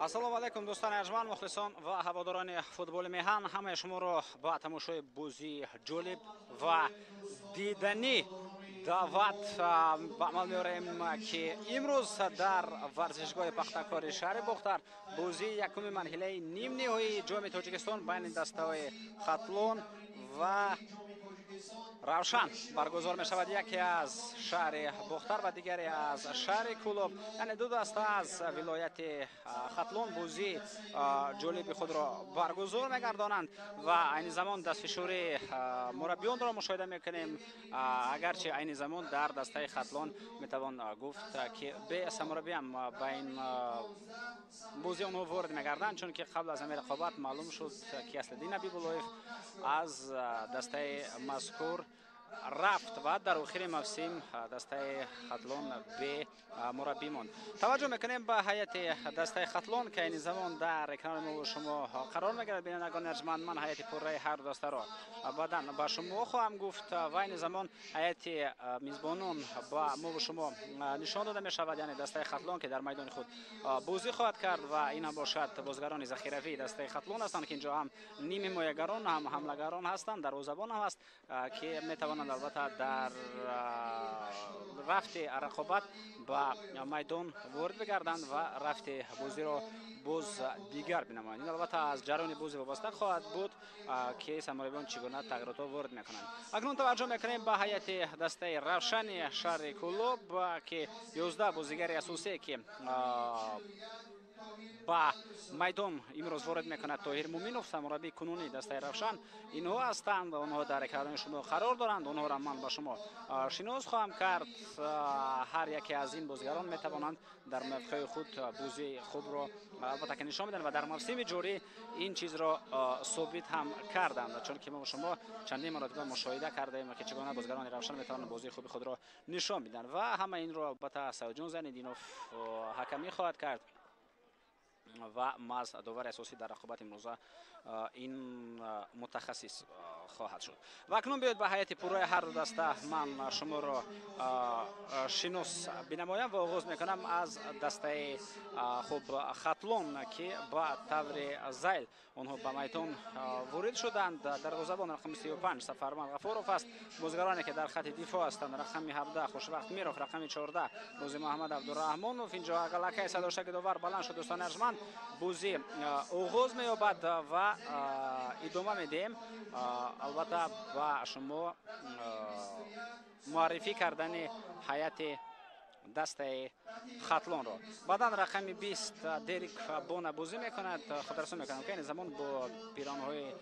ассалому алайкум дӯстони арҷманд, мухлисон ва ҳаводорони футболи меҳан, ҳамаи шуморо ба тамошои бозии ҷолиб ва диданӣ даъват ба амал меорем ки имрӯз дар варзишгоҳи пахтакори шаҳри Бухтар бозии якуми марҳилаи нимниҳоии ҷоми Тоҷикистон байни дастаҳои Хатлон ва Равшан баргузор мешавад. Яке аз шаҳри Бухтар ва дигаре аз шаҳри Кӯлоб, яъне ду даста аз вилояти Хатлон бозии ҷолиби худро баргузор мегардонанд ва айни замон дастфишурии мураббиёнро мушоҳида мекунем. Агарчи айни замон дар дастаи Хатлон метавон гуфт ки беъсамураббиам ба ин бозӣ онҳо ворид мегарданд, чунки қабл аз ҳамин рақобат маълум шуд ки Аслиддин Абибуллоев аз дастаи мазкур рафт ва дар охири мавсим дастаи Хатлон бе мураббӣ монд. Таваҷҷӯҳ мекунем ба ҳайати дастаи Хатлон ки айни замон дар экрани мо шумо қарор мегирад. Бинандагони арҷманд, ман ҳайати пурраи ҳар ду дастаро баъдан ба шумо хоҳам гуфт ва айни замон ҳайати мизбонон ба мо шумо нишон дода мешавад, яъне дастаи Хатлон ки дар майдони худ бозӣ хоҳад кард ва ин ҳам бошад бозгарони захиравии дастаи Хатлон ҳастанд ки инҷо ҳам ним ҳимоягарон, ҳам ҳамлагарон ҳастанд, дарвозабон ҳам ҳаст ки метавонанд албатта дар рафти рақобат ба майдон ворид бигарданд ва рафти бозиро боз дигар бинамоянд. Ин албатта аз ҷараёни бозӣ вобаста хоҳад буд ки самураббиён чӣ гуна тағйиротро ворид мекунанд. Акнун таваҷҷӯҳ мекунем ба ҳайати дастаи Равшани шаҳри Кӯлоб ки 11 бозигари асосие ки ба майдон имрӯз ворид мекунад Тоҳир Муминов, самураббии кунунии дастаи Равшан. Инҳо ҳастанд, онҳо дар экрани шумо қарор доранд, онҳоро ман ба шумо шинос хоҳам кард. ҳар яке аз ин бозигарон метавонанд дар мавқеи худ бозии худро албатта ки нишон медиҳанд ва дар мавсими ҷорӣ ин чизро собит ҳам карданд, чунки мо шумо чандин маротиба мушоҳида кардаем ки чӣ гуна бозигарони Равшан метавонанд бозии хуби худро нишон бидиҳанд ва ҳама инро албатта Саидҷон Зайниддинов ҳакамӣ хоҳад кард ва маз довари асосӣ дар рақобати имрӯза ин мутахассис хоҳад шуд. Ва акнун биёед ба ҳайати пурраи ҳар ду даста ман шуморо шинос бинамоям ва оғоз мекунам аз дастаи хуб Хатлон ки ба таври зайл онҳо ба майдон ворид шуданд. Дарвозабон рақами 35 Сафарванд Ғафуров аст. Бозигароне ки дар хати дифоъ ҳастанд рақами 17 Хушвақт Миров, рақами 14 Бози Муҳаммад Абдураҳмонов. Инҷо агалакай садоштаги довар баланд шуд. Дӯстони арҷманд, бозӣ оғоз меёбад ва идома медиҳем албатта ба шумо муаррифӣ кардани ҳайати дастаи Хатлонро. Баъдан рақами 20 Дерик Бона бозӣ мекунад. хотиррасон мекунам ки ин замон бо пиронҳои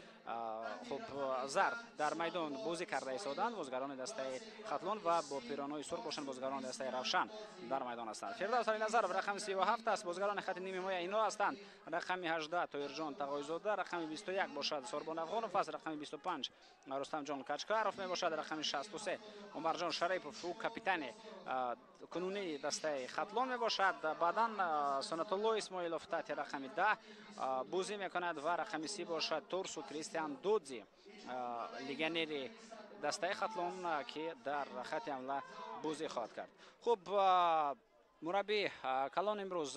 хуб зард дар майдон бозӣ карда истоданд бозигарони дастаи Хатлон ва бо пиронҳои сурх бошанд бозигарони дастаи Равшан дар майдон ҳастанд. Фирдавс Алиназаров рақами 37 аст. Бозигарони хати ними ҳимоя инҳо ҳастанд. Рақами 18 Тоҳирҷон Тағоизода, рақами 21 бошад Сорбон Афғонов аст, рақами 25 Рустамҷон Качкаров мебошад, рақами 63 Умарҷон Шарипов, ӯ капитани кунунии дастаи Хатлон мебошад. баъдан Сунатулло Исмоилов таҳти рақами 10 бозӣ мекунад ва рақами 30 бошад Торсу Кристиан Додзи, легионери дастаи Хатлон ки дар хати ҳамла бозӣ хоҳад кард. Хуб, мураббии калон имрӯз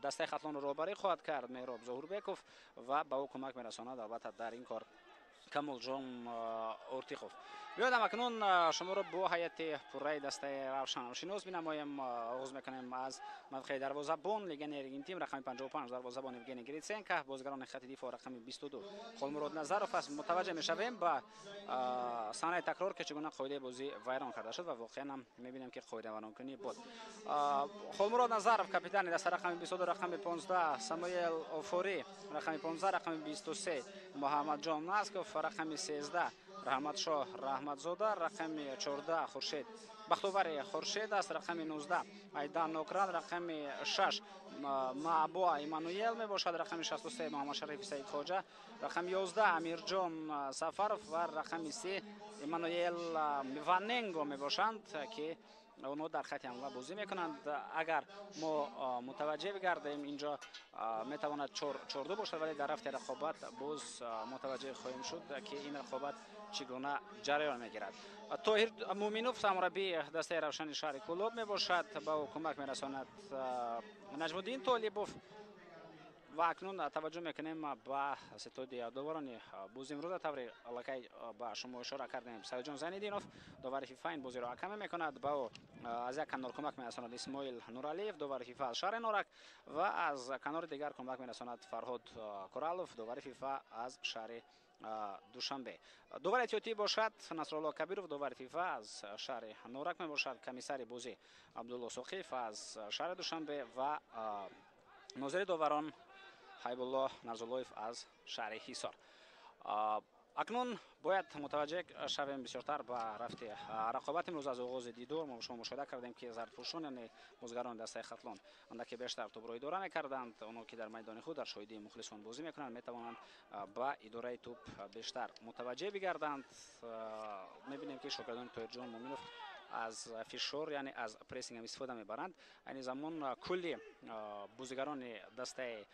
дастаи Хатлонро роҳбарӣ хоҳад кард Меҳроб Зоҳурбеков ва ба ӯ кӯмак мерасонад албатта дар ин кор Камолҷон Ортиқов. биёдам акнун шуморо бо ҳайати пурраи дастаи Равшан шинос бинамоем. оғоз мекунем аз мавқеи дарвозабон легионери ин тим рақами 55 дарвозабон Евгений Гриценко, бозигарони хати дифоъ рақами 22 Холмурод Назаров аст. мутаваҷҷеҳ мешавем ба саҳнаи такрор ки чӣ гуна қоидаи бозӣ вайрон карда шуд ва воқеан ҳам мебинем ки қоидавайронкунӣ буд. Холмурод Назаров капитани даста рақами 22 рақами 15 Самуэл Офори, рақами 15 рақами 23 Муҳаммадҷон Насков, рақами 13 Раҳматшоҳ Раҳматзода, рақами 14 Хуршед Бахтовари Хуршед аст, рақами 19 Айдан Нокран, рақами 6 Маъбуа Эммануел мебошад, рақами 63 Муҳаммадшариф Саидхоҷа, рақами 11 Амирҷон Сафаров ва рақами 3 Эммануел Ваненго мебошанд ки онҳо дар хати ҳамла бозӣ мекунанд. агар мо мутаваҷҷеҳ бигардем инҷо метавонад 4-4 бошад, вале дар рафти рақобат боз мутаваҷҷеҳ хоҳем шуд ки ин рақобат чӣ гуна ҷараён мегирад. Тоҳир Муминов самураббии дастаи Равшани шаҳри Кӯлоб мебошад. ба ӯ кӯмак мерасонад Наҷмуддин Толибов ва акнун таваҷҷӯҳ мекунем ба ситоди доварони бӯзи имрӯза. тавре аллакай ба шумо ишора кардем. Саидҷон Зайниддинов довари ФИФА ин бозиро ҳакаме мекунад. Ба ӯ аз як канор кӯмак мерасонад Исмоил Нуралиев, довари ФИФА аз шаҳри Норак, ва аз канори дигар кӯмак мерасонад Фарҳод Куралов, довари ФИФА аз шаҳри Душанбе. Довари эҳтиётӣ бошад Насрулло Кабиров, довари ФИФА аз шаҳри Норак мебошад. Комиссари бозӣ Абдулло Соқиф аз шаҳри Душанбе ва нозири доварон Ҳайбулло Нарзуллоев аз шаҳри Ҳисор. акнун бояд мутаваҷҷеҳ шавем бисёртар ба рафти рақобат. имрӯз аз оғози дидор мо шумо мушоҳида кардем ки зардпӯшон, яъне бозигарони дастаи хатлон андаке бештар тӯбро идора мекарданд. онҳо ки дар майдони худ дар шоҳидии мухлисон бозӣ мекунанд метавонанд ба идораи тӯб бештар мутаваҷҷеҳ бигарданд. мебинем ки шогирдони Тоҳирҷон Муъминов аз фишор, яъне аз прессинг истифода мебаранд. айни замон кулли бозигарони дастаи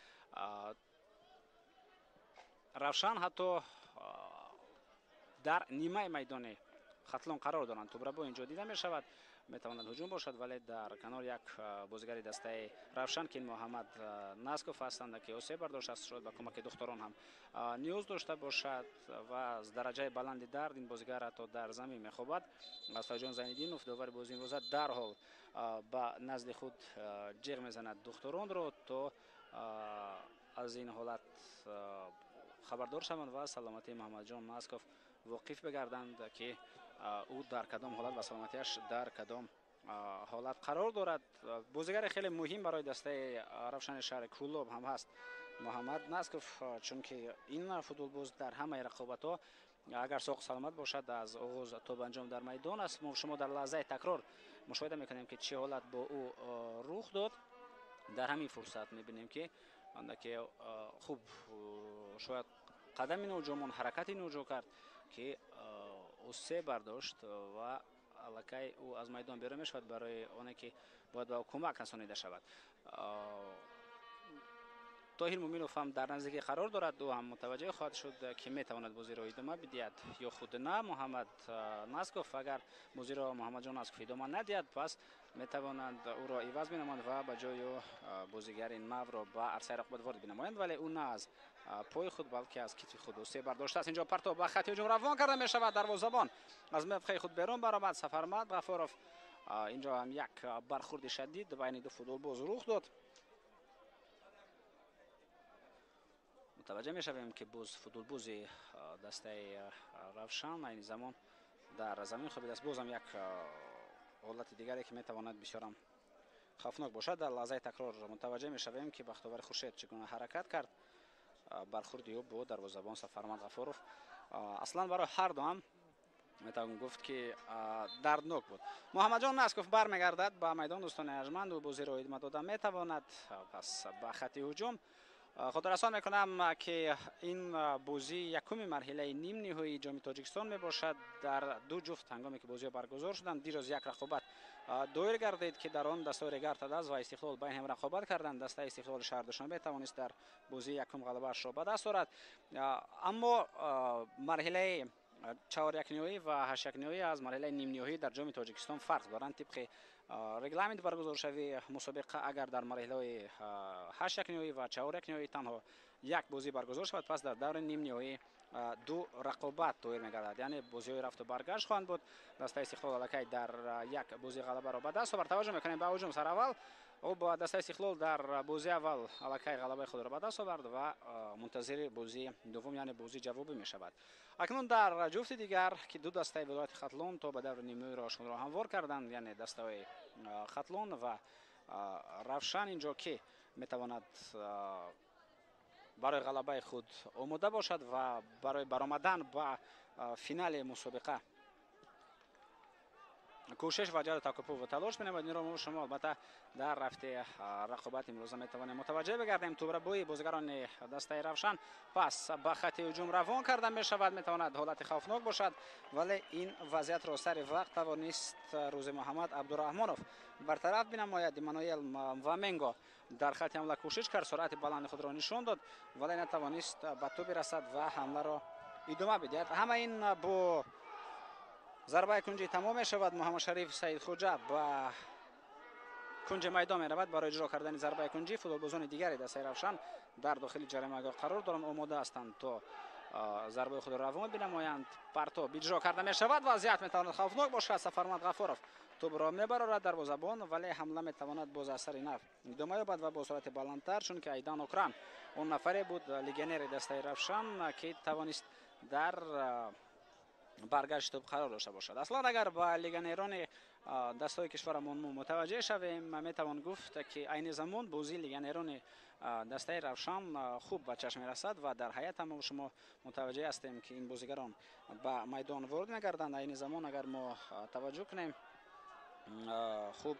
равшан ҳатто дар нимаи майдони хатлон қарор доранд. тӯбрабо инҷо дида мешавад. метавонад ҳуҷум бошад, вале дар канор як бозигари дастаи равшан ки Муҳаммад Насков ҳастанд ки осеб бардошт аст, шояд ба кӯмаки духторон ҳам ниёз дошта бошад ва аз дараҷаи баланди дард ин бозигар ҳатто дар замин мехобад. Саидҷон Зайниддинов, довари бозии имрӯза, дарҳол ба назди худ ҷиғ мезанад духторонро, то аз ин ҳолат хабардор шаванд ва саломатии Муҳаммадҷон Насков воқиф бигарданд ки ӯ дар кадом ҳолат ва саломатиаш дар кадом ҳолат қарор дорад. бозигари хеле муҳим барои дастаи равшани шаҳри Кӯлоб ҳам ҳаст Муҳаммад Насков, чунки ин футболбоз дар ҳамаи рақобатҳо агар соғ саломат бошад аз оғоз то ба анҷом дар майдон аст. мо шумо дар лаҳзаи такрор мушоҳида мекунем ки чӣ ҳолат бо ӯ рух дод. дар ҳамин фурсат мебинем ки андаке хуб шояд қадами ноҷомон, ҳаракати ноҷо кард ки осеб бардошт ва аллакай ӯ аз майдон берун мешавад барои оне ки бояд ба ӯ кӯмак расонида шавад. Тоҳир Муъминов ҳам дар наздикӣ қарор дорад. ӯ ҳам мутаваҷҷеҳ хоҳад шуд ки метавонад бозиро идома бидиҳад ё худ на. Муҳаммад Насков агар бозиро Муҳаммадҷон Насков идома надиҳад, пас метавонанд ӯро иваз бинамоянд ва ба ҷои ӯ бозигари навро ба арсаи рақобат ворид бинамоянд, вале ӯ на аз пои худ балки аз китфи худ осеб бардоштааст. инҷо партоб ба хати ҳуҷум равон карда мешавад. дарвозабон аз мавқеи худ берун баромад. Сафармат Ғафоров, инҷо ҳам як бархурди шадид байни ду футболбоз рух дод. мутаваҷҷеҳ мешавем ки боз футболбози дастаи равшан айни замон дар замин хобидааст. бозам як ҳолати дигаре ки метавонад бисёрам хавфнок бошад. дар лаҳзаи такрор мутаваҷҷеҳ мешавем ки Бахтовари Хуршед чӣ гуна ҳаракат кард. бархурди ӯ бо дарвозабон Сафармат Ғафоров аслан барои ҳарду ҳам метавон гуфт ки дарднок буд. Муҳаммадҷон Насков бармегардад ба майдон. дӯстони арҷманд, ӯ бозиро идома дода метавонад. пас ба хати ҳуҷум хотиррасон мекунам ки ин бозӣ якуми марҳилаи нимниҳоии ҷоми Тоҷикистон мебошад. дар ду ҷуфт ҳангоме ки бозиҳо баргузор шуданд, дирӯз як рақобат доир гардид ки дар он дастаи Регартадаз ва Истиқлол ба ин ҳам рақобат карданд. дастаи Истиқлоли шаҳри Душанбе тавонист дар бозии якум ғалабаашро ба даст орад. аммо марҳилаи чаҳорякниҳоӣ ва ҳаштякниҳоӣ аз марҳилаи нимниҳоӣ дар ҷоми Тоҷикистон фарқ доранд. тибқи регламент баргузоршавии мусобиқа агар дар марҳилаҳои ҳаштякниҳоӣ ва чаҳорякниҳоӣ танҳо як бозӣ баргузор шавад, пас дар даври нимниҳоӣ ду рақобат доир мегардад, яъне бозиҳои рафту баргашт хоҳанд буд. дастаи Истиқлол аллакай дар як бозии ғалабаро ба даст овард. таваҷҷӯҳ мекунем ба ҳуҷум сараввал. ӯ ба дастаи Истиқлол дар бозии аввал аллакай ғалабаи худро ба даст овард ва мунтазири бозии дуввум, яъне бозии ҷавобӣ мешавад. акнун дар ҷуфти дигар ки ду дастаи вилояти Хатлон то ба даври нимниҳоиро шонро ҳамвор карданд, яъне дастаи Хатлон ва Равшан, инҷо ки метавонад барои ғалабаи худ омода бошад ва барои баромадан ба финали мусобиқа кӯшиш ва ҷаҳду такоппу ва талош менамояд. инро мо шумо албатта дар рафти рақобати имрӯза метавонем мутаваҷҷеҳ бигардем. тӯбрабои бозигарони дастаи Равшан пас ба хати ҳуҷум равон карда мешавад. метавонад ҳолати хавфнок бошад, вале ин вазъиятро сари вақт тавонист Рӯзи Муҳаммад Абдурраҳмонов бартараф бинамояд. Эммануэл Ваменго дар хати ҳамла кӯшиш кард, суръати баланди худро нишон дод, вале натавонист ба тӯб расад ва ҳамларо идома бидиҳад. ҳама ин бо зарбаи кунҷӣ тамом мешавад. Муҳаммадшариф Саидхоҷа ба кунҷи майдон меравад барои иҷро кардани зарбаи кунҷӣ. футболбозони дигари дастаи равшан дар дохили ҷаримаҳгоҳ қарор доранд, омода ҳастанд то зарбаи худро равон бинамоянд. партоб иҷро карда мешавад, вазъият метавонад хавфнок бошад. Сафарманд ғафуров тӯбро мебарорад дарвозабон, вале ҳамла метавонад боз аз сари нав идома ёбад ва бо суръати баландтар, чунки Айдан Окран он нафаре буд легионери дастаи равшан ки тавонист дар баргашти тӯб қарор дошта бошад. аслан агар ба легионерони дастаи кишварамон мутаваҷҷеҳ шавем, метавон гуфт ки айни замон бозии легионерони дастаи равшан хуб ба чашм мерасад ва дар ҳаят ҳам шумо мутаваҷҷеҳ ҳастем ки ин бозигарон ба майдон ворид мегарданд. айни замон агар мо таваҷҷӯҳ кунем, хуб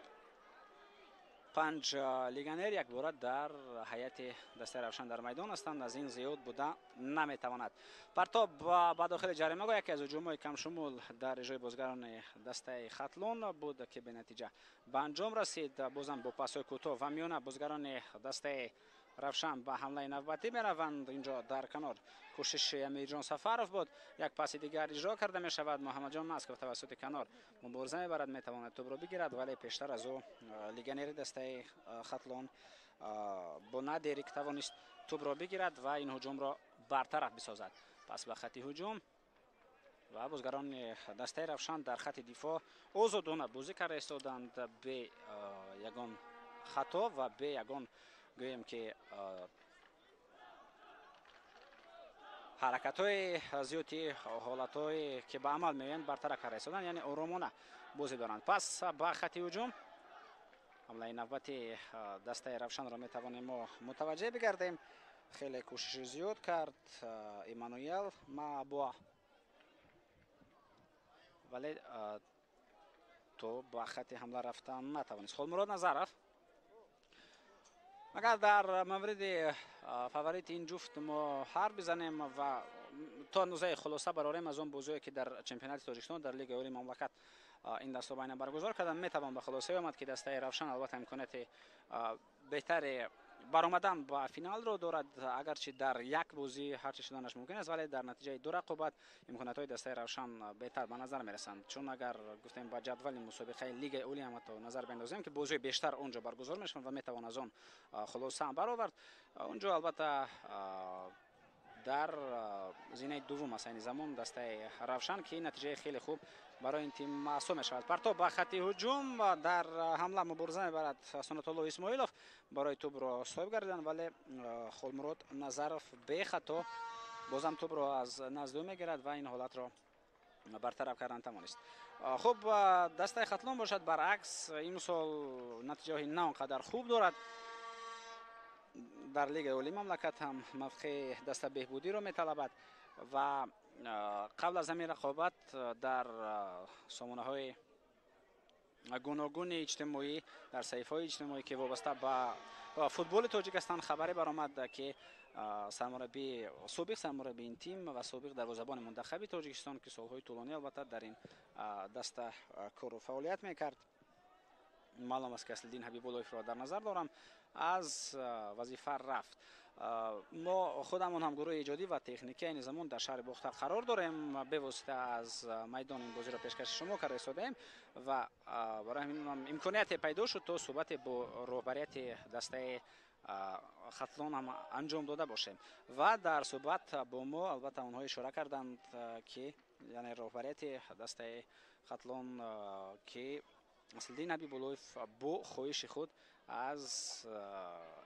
5 легионер якбора дар ҳайати дастаи равшан дар майдон ҳастанд, аз ин зиёд буда наметавонад. партоб ба дохили ҷаримаҳгоҳ яке аз ҳуҷумҳои камшумул дар иҷрои бозигарони дастаи хатлон буд ки бенатиҷа ба анҷом расид. бозам бо пасҳои кӯтоҳ ва миёна бозигарони дастаи равшан ба ҳамлаи навбатӣ мераванд. инҷо дар канор кӯшиши Амирҷон Сафаров буд. як паси дигар иҷро карда мешавад. Муҳаммадҷон Масков тавассути канор мубориза мебарад, метавонад тӯбро бигирад, вале пештар аз ӯ легионери дастаи хатлон бо Надерик тавонист тӯбро бигирад ва ин ҳуҷумро бартараф бисозад. пас ба хати ҳуҷум ва бозигарони дастаи равшан дар хати дифоъ озодона бозӣ карда истоданд бе ягон хато ва бе ягон гӯем ки ҳаракатҳои зиёди, ҳолатҳое ки ба амал меоянд бартарак карда истоданд, яъне оромона бозӣ доранд. пас ба хати ҳуҷум ҳамлаи навбати дастаи равшанро метавонем мо мутаваҷҷеҳ бигардем. хеле кӯшиши зиёд кард Эммануел Маабуа, вале то ба хати ҳамла рафтан натавонист. Холмурод Назаров, агар дар мавриди фаворити ин ҷуфт мо ҳарф бизанем ва то андозае хулоса барорем аз он бозие ки дар чемпионати Тоҷикистон дар лигаи олии мамлакат ин дастҳо байна баргузор карданд, метавон ба хулосае омад ки дастаи равшан албатта имконияти беҳтаре баромадан ба финалро дорад. агарчи дар як бозӣ ҳарчи шуданаш мумкин аст, вале дар натиҷаи ду рақобат имкониятҳои дастаи равшан беҳтар ба назар мерасанд. чун агар гуфтем ба ҷадвали мусобиқаи лигаи олӣ ҳам ҳатто назар беандозем ки бозиҳои бештар онҷо баргузор мешаванд ва метавон аз он хулоса ҳам баровард. онҷо албатта дар зинаи дуввум аст айни замон дастаи равшан ки натиҷаи хеле хуб барои ин тим маҳсуб мешавад. партоб ба хати ҳуҷум дар ҳамла мубориза мебарад Сунатулло Исмоилов барои тӯбро соҳиб гардиданд, вале Холмурод Назаров бехато бозам тӯбро аз назди ӯ мегирад ва ин ҳолатро бартараф кардан тавонист. хуб дастаи хатлон бошад баръакс ин сол натиҷаҳои на он қадар хуб дорад. дар лигаи олии мамлакат ҳам мавқеи даста беҳбудиро металабад ва қабл аз ҳамин рақобат дар сомонаҳои гуногуни иҷтимоӣ, дар саҳифаҳои иҷтимоӣ ки вобаста ба футболи тоҷик ҳастанд хабаре баромад ки собиқ сармураббии ин тим ва собиқ дарвозабони мунтахаби Тоҷикистон ки солҳои тӯлонӣ албатта дар ин даста кору фаъолият мекард, маълум аст ки Аслиддин Ҳабибуллоевро дар назар дорам, аз вазифа рафт. мо худамон ҳам гурӯҳи иҷодӣ ва техникӣ айни замон дар шаҳри Бохтар қарор дорем. бевосита аз майдон ин бозиро пешкаши шумо карда истодаем ва барои ҳамин имконияте пайдо шуд то суҳбате бо роҳбарияти дастаи хатлон ҳам анҷом дода бошем ва дар суҳбат бо мо албатта онҳо ишора карданд ки яъне роҳбарияти дастаи хатлон ки Аслиддин Ҳабибуллоев бо хоҳиши худ аз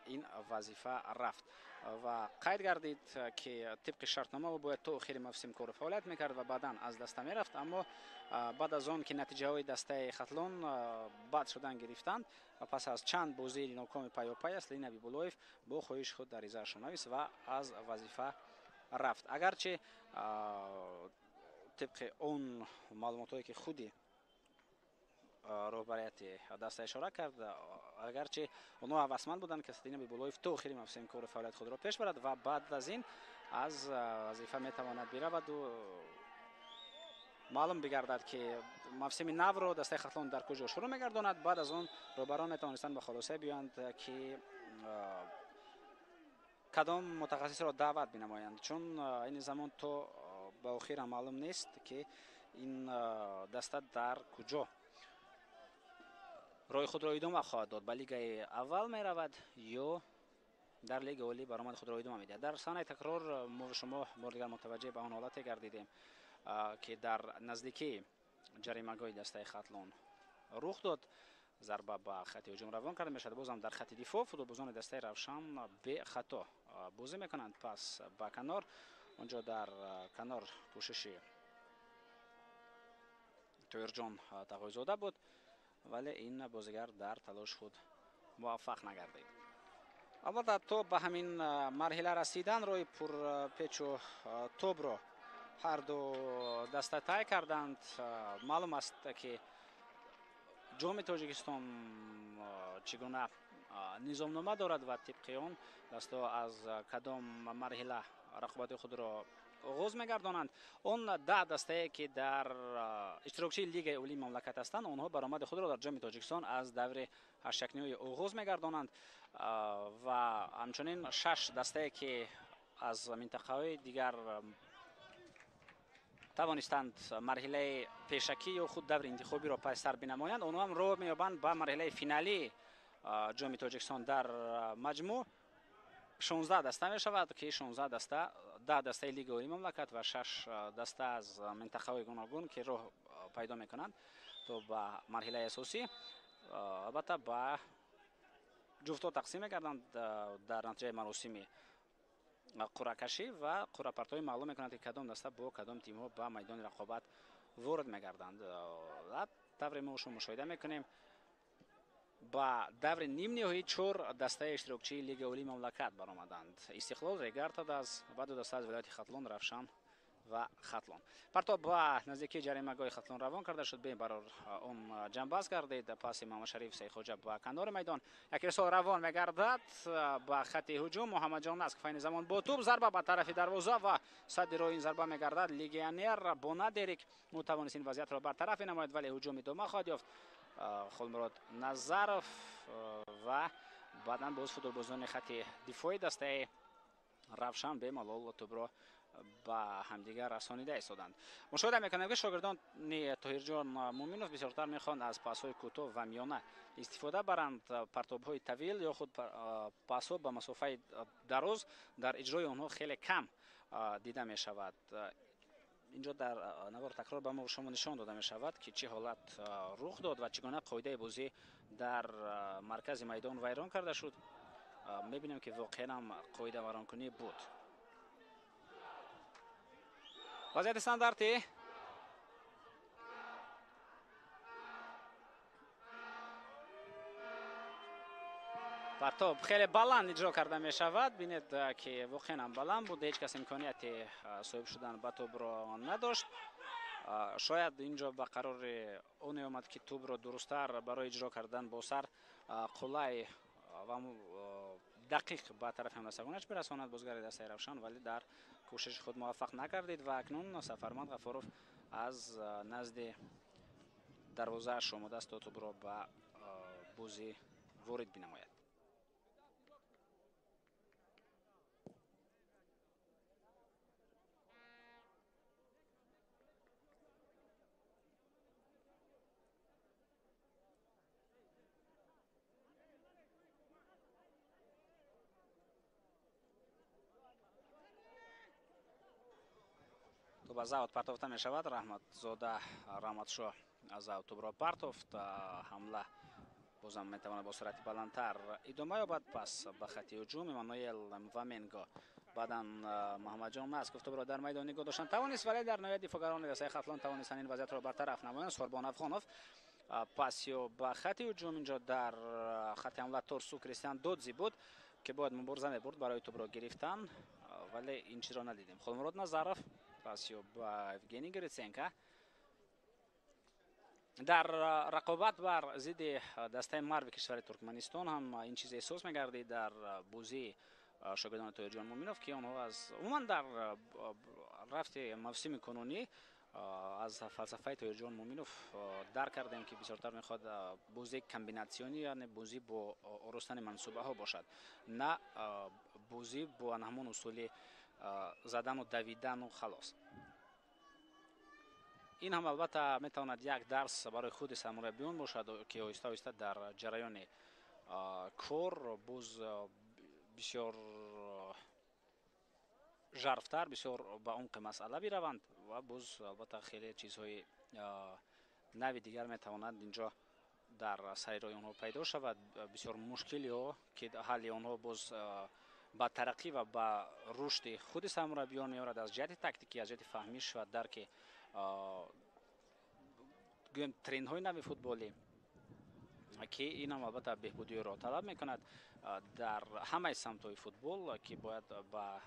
ин вазифа рафт ва қайд гардид ки тибқи шартнома ӯ бояд то охири мавсим кору фаъолият мекард ва баъдан аз даста мерафт, аммо баъд аз он ки натиҷаҳои дастаи хатлон бад шудан гирифтанд ва пас аз чанд бозии нокоми пайёпай Аслиддин Ҳабибуллоев бо хоҳиши худ дар изаашон навист ва аз вазифа рафт. агарчи тибқи он маълумотое ки худи роҳбарияти даста ишора кард, агарчи онҳо ҳавасманд буданд ки Аслиддин Ҳабибуллоев то охири мавсим кори фаъолияти худро пеш барад ва баъд аз ин аз вазифа метавонад бираваду маълум бигардад ки мавсими навро дастаи хатлон дар куҷо шурӯъ мегардонад. баъд аз он роҳбарон метавонистанд ба хулосае биёянд ки кадом мутахассисро даъват бинамоянд, чун айни замон то ба охир ҳам маълум нест ки ин даста дар куҷо роҳи худро идома хоҳад дод. Ба лигаи аввал меравад ё дар лигаи олӣ баромади худро идома медиҳад. Дар санаи такрор шумо бор дигар мутаваҷҷеҳ ба он ҳолате гардидем ки дар наздикии ҷаримагоҳи дастаи Хатлон рух дод. зарба ба хати ҳуҷум равон карда мешавад. Бозам дар хати дифоъ футболбозони дастаи Равшан бехато бозӣ мекунанд. Пас ба канор, онҷо дар канор кӯшиши Тоирҷон Тағоизода буд, вале ин бозигар дар талош худ муваффақ нагардид. албатта то ба ҳамин марҳила расидан роҳи пурпечу тобро ҳарду даста тай карданд. маълум аст ки ҷоми Тоҷикистон чӣ гуна низомнома дорад ва тибқи он дастаҳо аз кадом марҳила рақобати худро оғоз мегардонанд. Он 10 дастае ки дар иштирокчии лигаи олии мамлакат ҳастанд, онҳо баромади худро дар ҷоми Тоҷикистон аз даври ҳаштякниҳои оғоз мегардонанд ва ҳамчунин 6 дастае ки аз минтақаҳои дигар тавонистанд марҳилаи пешакӣ ё худ даври интихобиро пай сар бинамоянд, онҳо ҳам роҳ меёбанд ба марҳилаи финалии ҷоми Тоҷикистон. дар маҷмӯъ 16 даста мешавад ки 16 даста 10 дастаи лигаи олии мамлакат ва 6 даста аз минтақаҳои гуногун ки роҳ пайдо мекунанд то ба марҳилаи асосӣ. албатта ба ҷуфтҳо тақсим мегарданд дар натиҷаи маросими қуръакашӣ ва қуръапартоӣ маълум мекунад ки кадом даста бо кадом тимҳо ба майдони рақобат ворид мегарданд. тавре мо шумо мушоҳида мекунем ба даври нимниҳоӣ 4 дастаи иштирокчии лигаи олии мамлакат баромаданд. Истиқлол, Регартадаз, баъду даста аз вилояти Хатлон, Равшан ва Хатлон. партоб ба наздикии ҷаримагоҳи Хатлон равон карда шуд. Бебарор он ҷамъбаст гардид. паси Маҳмадшариф Сайхоҷа ба канори майдон. як ирсол равон мегардад ба хати ҳуҷум. Муҳаммаҷон Наск файни замон бо тӯб, зарба ба тарафи дарвоза ва садди роҳ ин зарба мегардад. Легионер Бона Дерик метавонист ин вазъиятро бартараф намояд, вале ҳуҷум идома хоҳад ёфт. Хулмурод Назаров ва баъдан боз футболбозони хати дифоъи дастаи Равшан бемалол тӯбро ба ҳамдигар расонида истоданд. мушоҳида мекунем ки шогирдони Тоҳирҷон Муъминов бисёртар мехоҳанд аз пасҳои кӯтоҳ ва миёна истифода баранд. партобҳои тавил ё худ пасҳо ба масофаи дароз дар иҷрои онҳо хеле кам дида мешавад. инҷо дар навор такрор ба мо шумо нишон дода мешавад ки чӣ ҳолат рух дод ва чӣ гуна қоидаи бозӣ дар маркази майдон вайрон карда шуд. мебинем ки воқеан ҳам қоида вайронкунӣ буд. вазъияти стандартӣ партоб хеле баланд иҷро карда мешавад. бинед ки воқеан ҳам баланд буд. ҳеҷ кас имконияти соҳиб шудан ба тӯбро надошт. шояд инҷо ба қарори оне омад ки тӯбро дурусттар барои иҷро кардан бо сар қулай ва дақиқ ба тарафи ҳамласагонач бирасонад бозгари дастаи Равшан, вале дар кӯшиши худ муваффақ накардид ва акнун Сафарманд Ғафоров аз назди дарвозааш омодаст то тӯбро ба бозӣ ворид бинамояд. ба завод партофта мешавад. Раҳматзода Раҳматшоҳ аз тӯбро партофт. ҳамла бозам метавонад бо суръати баландтар идома ёбад. пас ба хати ҳуҷум Эммануэл Мваменго, баъдан Муҳаммаҷон Наск тӯбро дар майдон нигоҳ доштан тавонист, вале дар ниҳоят дифоъгарони дастаи Хатлон тавонистанд ин вазъиятро бартараф намоянд. Сорбон Афғонов пасё ба хати ҳуҷум. инҷо дар хати ҳамла Торсу Кристиан Додзи буд ки бояд мубориза мебурд барои тӯбро гирифтан, вале ин чизро надидем. Хулмурод Назаров пасё ба Евгений Гриценко. дар рақобат бар зидди дастаи марви кишвари Туркманистон ҳам ин чиз эҳсос мегардид дар бозии шогирдони Тоҳирҷон Муъминов ки онҳо аз умуман дар рафти мавсими кунунӣ аз фалсафаи Тоҳирҷон Муъминов дарк кардем ки бисёртар мехоҳад бозии комбинатсионӣ, яъне бозӣ бо оростани мансубаҳо бошад, на бозӣ бо ҳамон усули задану давидану халос. ин ҳам албатта метавонад як дарс барои худи сармураббиён бошад ки оҳиста оҳиста дар ҷараёни кор боз бисёр жарфтар, бисёр ба умқи масъала бираванд ва боз албатта хеле чизҳои нави дигар метавонад инҷо дар сари роҳи онҳо пайдо шавад. Бисёр мушкилиҳо ки ҳалли онҳо боз ба тараққӣ ва ба рушди худи сармураббиён меорад аз ҷиҳати тактикӣ, аз ҷиҳати фаҳмиш ва дарки гӯем трендҳои нави футболӣ ки ин ҳам албатта беҳбудиро талаб мекунад дар ҳамаи самтҳои футбол ки бояд ба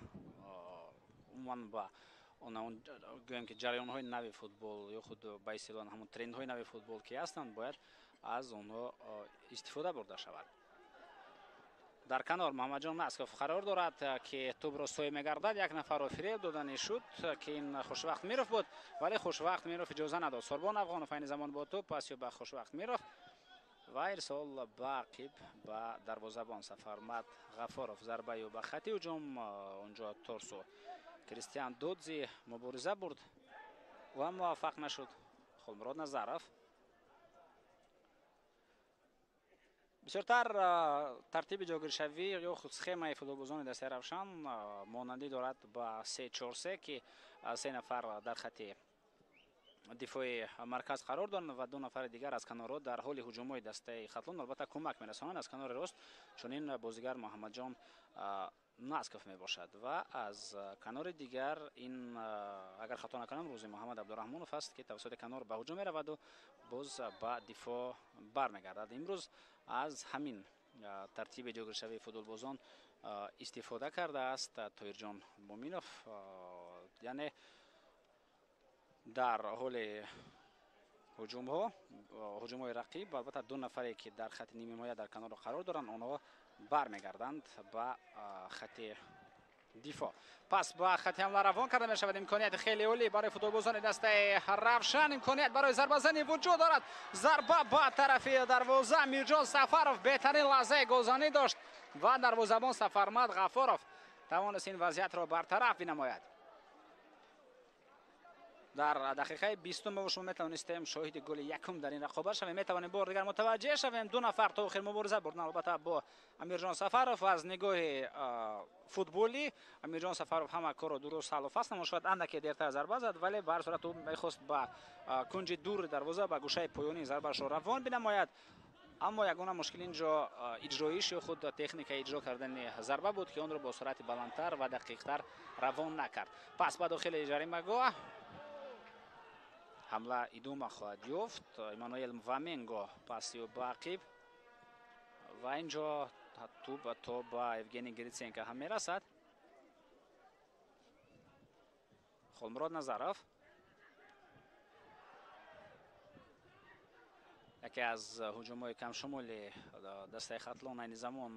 умуман ба гӯем ки ҷараёнҳои нави футбол ё худ ба истилоҳ ҳамон трендҳои нави футбол ки ҳастанд бояд аз онҳо истифода бурда шавад. дар канор Муҳаммаҷон Насков қарор дорад ки тӯбро соҳиб мегардад. Як нафарро фиреб доданӣ шуд ки ин Хушвақт Миров буд, вале Хушвақт Миров иҷоза надод. Сорбон Афғонов айни замон бо тӯб пас ё ба Хушвақт Миров ва ирсол ба қиб ба дарвозабон Сафармат Ғафоров. Зарба ё ба хати ҳуҷум, онҷо Торсу Кристиан Додзи мубориза бурд ва муваффақ нашуд. Хулмурод Назаров бисёртар тартиби ҷойгиршавӣ ё худ схемаи футболбозони Дастаи Равшан монандӣ дорад ба 3-4-3 ки 3 нафар дар хати дифои марказ қарор доранд ва 2 нафари дигар аз канорҳо дар ҳоли ҳуҷумҳои Дастаи Хатлон албатта кӯмак мерасонанд аз канори рост, чунин бозигар Муҳаммаҷон Насков мебошад ва аз канори дигар ин агар хато накунам рӯзи Муҳаммад Абдураҳмонов аст ки тавассути канор ба ҳуҷум мераваду боз ба дифоъ бармегардад. Имрӯз аз ҳамин тартиби ҷойгиршавии футболбозон истифода кардааст Тоҳирҷон Моминов, яъне дар ҳоли ҳуҷумҳои рақиб албатта 2 нафаре ки дар хати ними ҳимоя дар канорро қарор доранд, онҳо бармегарданд ба хати дифоъ. Пас ба хати ҳамла равон карда мешавад. Имконияти хеле олӣ барои футболбозони Дастаи Равшан. Имконият барои зарбазанӣ вуҷуд дорад. Зарба ба тарафи дарвоза. Мирҷон Сафаров беҳтарин лаҳзаи гулзанӣ дошт ва дарвозабон Сафармат Ғафоров тавонист ин вазъиятро бартараф binамояд. дар дақиқаи 20 шумо метавонистем шоҳиди голи якум дар ин рақобат шавем. Метавонем бор дигар мутаваҷҷеҳ шавем. 2 нафар то охир мубориза бурдан албатта бо Амирҷон Сафаров. Аз нигоҳи футболӣ Амирҷон Сафаров ҳама корро дуруст ҳаллу фасл намуд. Шояд андаке дертар зарба зад, вале ба ҳар сурат ӯ мехост ба кунҷи дури дарвоза ба гӯшаи поёнии зарбашро равон binамояд. аммо ягона мушкил инҷо иҷроиш ё худ техникаи иҷро кардани зарба буд ки онро бо суръати баландтар ва дақиқтар равон накард. Пас ба дохили ҷаримагоҳ ҳамла идома хоҳад ёфт. Эммануэл Мваменго пас ё ба ақиб ва инҷо тӯб то ба Евгений Гриценко ҳам мерасад. Хулмурод Назаров яке аз ҳуҷумҳои камшумули Дастаи Хатлон айни замон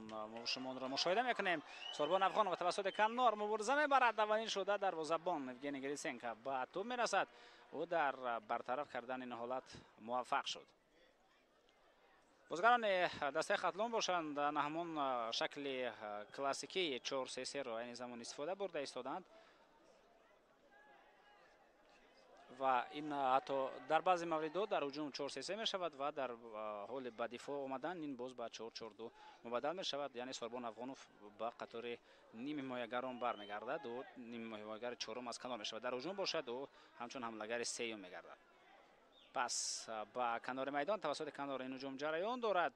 шумонро мушоҳида мекунем. Сорбон Афғонов тавассути канор мубориза мебарад. Аввалин шуда дарвозабон Евгений Гриценко ба тӯб мерасад. ӯ дар бартараф кардани ин ҳолат муваффақ шуд. бозигарони Дастаи Хатлон бошанд на ҳамон шакли классикии 4-3-3-ро айни замон истифода бурда истоданд ва ин ҳатто дар баъзе мавридҳо дар ҳуҷум 4-3-3 мешавад ва дар ҳоли ба дифоъ омадан ин боз ба 4-4-2 мубаддал мешавад. яъне Сорбон Афғонов ба қатори ним ҳимоягарон бармегардад. ӯ ним ҳимоягари чорум аз канор мешавад. дар ҳуҷум бошад ӯ ҳамчун ҳамлагари сеюм мегардад. пас ба канори майдон тавассути канор ин ҳуҷум ҷараён дорад,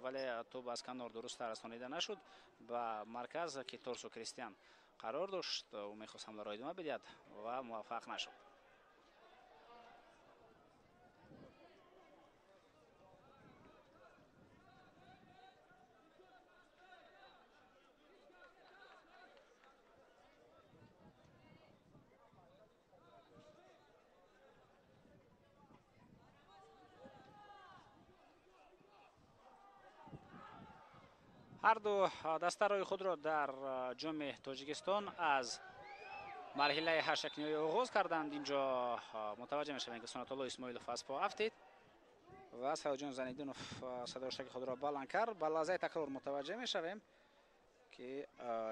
вале тӯб аз канор дурусттар расонида нашуд ба марказ ки Торсу Кристиан қарор дошт. ӯ мехост ҳамларо идома бидиҳад ва муваффақ нашуд. ҳарду даста роҳи худро дар ҷоми Тоҷикистон аз марҳилаи ҳаштакниҳоӣ оғоз карданд. инҷо мутаваҷҷеҳ мешавем ки Сунатулло Исмоилов аз по афтид ва Саидҷон Заниддинов садоштаки худро баланд кард. ба лаҳзаи такрор мутаваҷҷеҳ мешавем ки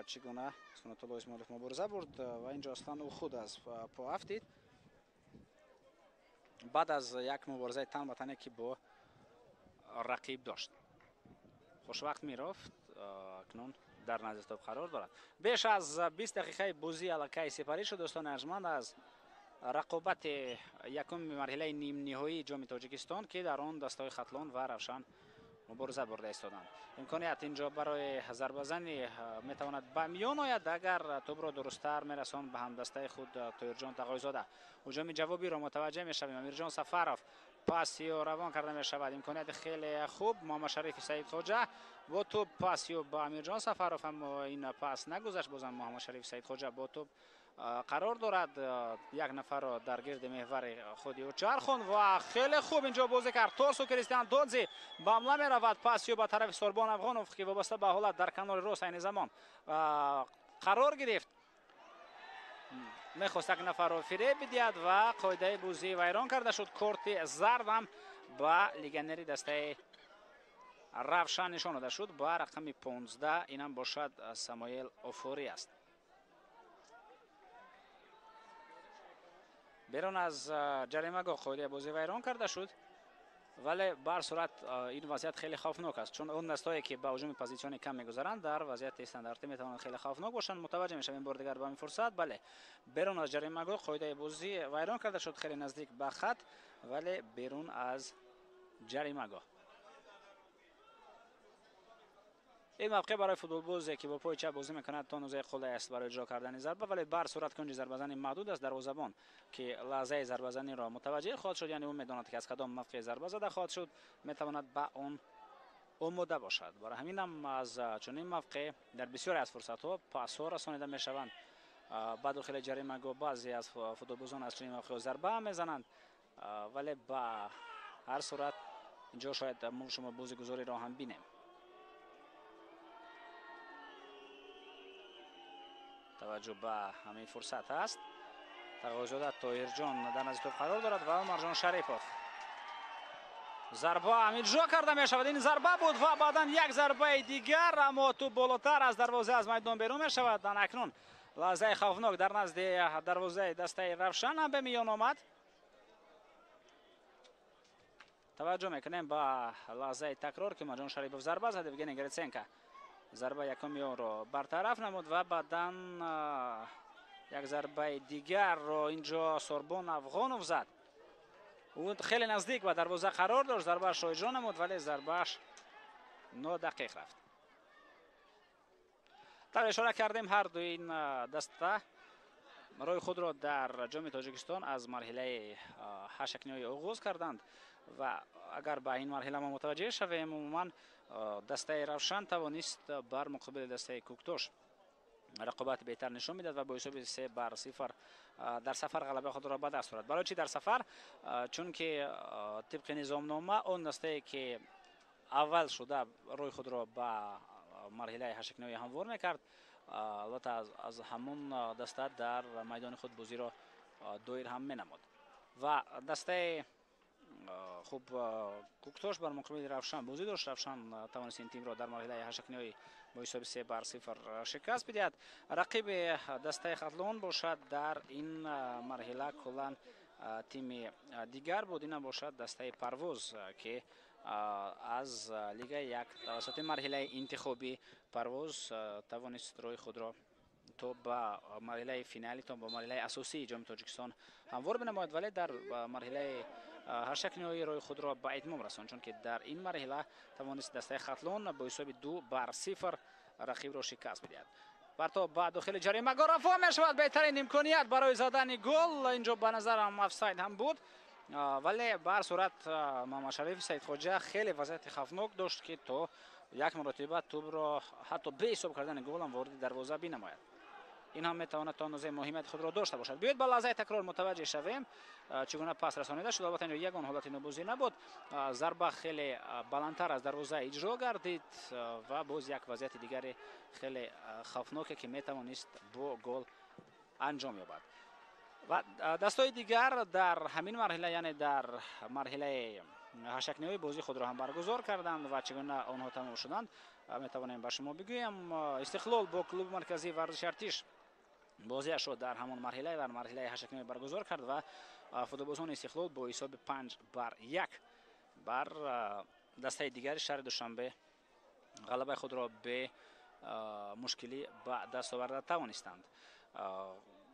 чӣ гуна Сунатулло Исмоилов мубориза бурд ва инҷо аслан ӯ худ аз по афтид. بعد از یک مبارزه تن به تنی که با رقیب داشت. خوشوقت میرفت، اکنون در نزد توپ قرار دارد. بیش از 20 دقیقه بازی الکی سپری شد دوستان ارجمند از رقابت یکم مرحله نیم نهایی جام تاجیکستان که در آن دستای خطلان و روشن مبارزه برده ایستادند. امکانیت اینجا برای ضربه زنی میتواند به میان آید اگر توپ را درست‌تر میرساند به هم دسته خود طاهرجان تقایزاده. هجوم جوابی را متوجه میشویم. امیرجان سفرов پاسی و روان کرده می شود. امکانیت خیلی خوب. محمد شریف سعید خواجه با توپ پاسی و با امیرجان سفرов هم این پاس نگذشت. بازم محمد شریف سعید خواجه با توپ قرار دارد. یک نفر را در گرد محور خودی و چرخون و خیلی خوب اینجا بازی کرد. توسو کریستیان دودزی به حمله می رود. پاسی به طرف سوربان افغانوف که وابسته به حالت در کنار راست این زمان قرار گرفت. میخواست یک نفر را فریب بدهد و قاعده بازی ویران کرده شد. کارت زرد هم به لیگنری دسته روشن نشان داده شد با رقم 15. این هم باشد ساموئل اوفوری است. بیرون از جریمه گاه قاعده بازی ویران کرده شد ولی بر صورت این وضعیت خیلی خوفناک است چون اون دستایی که با هجوم پوزیشن کم میگذارند در وضعیت استانداردی میتوانند خیلی خوفناک باشند. متوجه میشویم بار دیگر با این فرصت. بله بیرون از جریمه گاه قاعده بازی ویران کرده شد خیلی نزدیک به خط ولی بیرون از جریمه گاه. این موقع برای فوتبال بازی که با پای چپ بازی میکند تا نوزه قله است برای اجرا کردن ضربه ولی بر صورت کنج ضربه زنی محدود است. دروازه‌بان که لحظه ضربه زنی را متوجه خواهد شد یعنی اون میداند که از کدام موقع ضربه زده خواهد شد میتواند به اون آماده باشد. برای همین هم از چنین موقع در بسیاری از فرصت ها پاس ها رسانیده میشوند. بعد داخل جریمه گاه بعضی از فوتبالبازان از چنین موقع ضربه میزنند ولی به هر صورت اینجا شاید ما شما بازیگزاری را هم بینیم. توجه به همین فرصت است. تقاضا طاهرجان در نزد توپ قرار دارد و عمرجان شریفوف ضربه اجرا کرده می شود. این ضربه بود و بعدا یک ضربه دیگر اما تو بالاتر از دروازه از میدان بیرون می شود. اکنون لحظه خوفناک در نزد دروازه دسته روشن هم به میان آمد. توجه میکنیم به لحظه تکرار که عمرجان شریفوف ضربه زده. بگین گریتسنکا ضربه یکمی را برطرف نمود و بعدا یک ضربه دیگر را اینجا سوربان افغانوف زد. او خیلی نزدیک به دروازه قرار داشت. ضربهش را اجرا نمود ولی ضربهش نادقیق رفت. در اشاره کردیم هر دو این دسته رای خود را در جام تاجیکستان از مرحله هشتکنی آغاز کردند و اگر به این مرحله ما متوجه شویم عموما دسته روشن توانست بر مقابل دسته کوکتوش رقابت بهتر نشان میداد و با حساب 3-0 در سفر غلبه خود را به دست آورد. برای چی در سفر؟ چون که طبق نظامنامه اون دسته که اول شده روی خود را به مرحله هشتکنی هموار میکرد البته از همون دسته در میدان خود بازی را دایر هم مینمود و دسته خوب کوکتوش بر مقابل روشن بازی داشت. روشن توانست این تیم را در مرحله هشتکنی با حساب 3-0 شکست بدهد. رقیب دسته خطلان باشد در این مرحله کلا تیم دیگر بود. این باشد دسته پرواز که از لیگ یک توسط مرحله انتخابی پرواز توانست روی خود را تو با مرحله فینالی تا با مرحله اساسی جام تاجیکستان هموار بنماید ولی در مرحله هشتکنی روی خود را به اتمام رساند چون که در این مرحله توانست دسته خطلان با حساب 2-0 رقیب را شکست بدهد. برتا بعد داخل جریمه گاه رفع می شود. بهترین امکانیت برای زدن گل اینجا به نظرم افساید هم بود ولی بر صورت محمد شریف سعید خواجه خیلی وضعیت خوفناک داشت که تو یک مرتبه توپ را حتی به حساب کردن گل هم وارد دروازه بنماید. این هم میتواند تا اندازه مهمیت خود را داشته باشد. بیاید با لحظه تکرار متوجه شویم چگونه پاس رسانیده شد. البته اینجا یگان حالت نوبازی نبود. ضربه خیلی بلندتر از دروازه اجرا گردید و باز یک وضعیت دیگر خیلی خوفناک که میتوانست با گل انجام یابد. و دستای دیگر در همین مرحله یعنی در مرحله هشتکنی بازی خود را هم برگزار کردند و چگونه آنها تمام شدند میتوانیم به شما بگویم. استقلال با کلوب مرکزی ورزش ارتش بازیش را در همون مرحله هشتکنی برگزار کرد و футболбозони Истиқлол бо ҳисоби 5-1 бар дастаи дигари шаҳри Душанбе ғалабаи худро бе мушкилӣ ба даст оварда тавонистанд.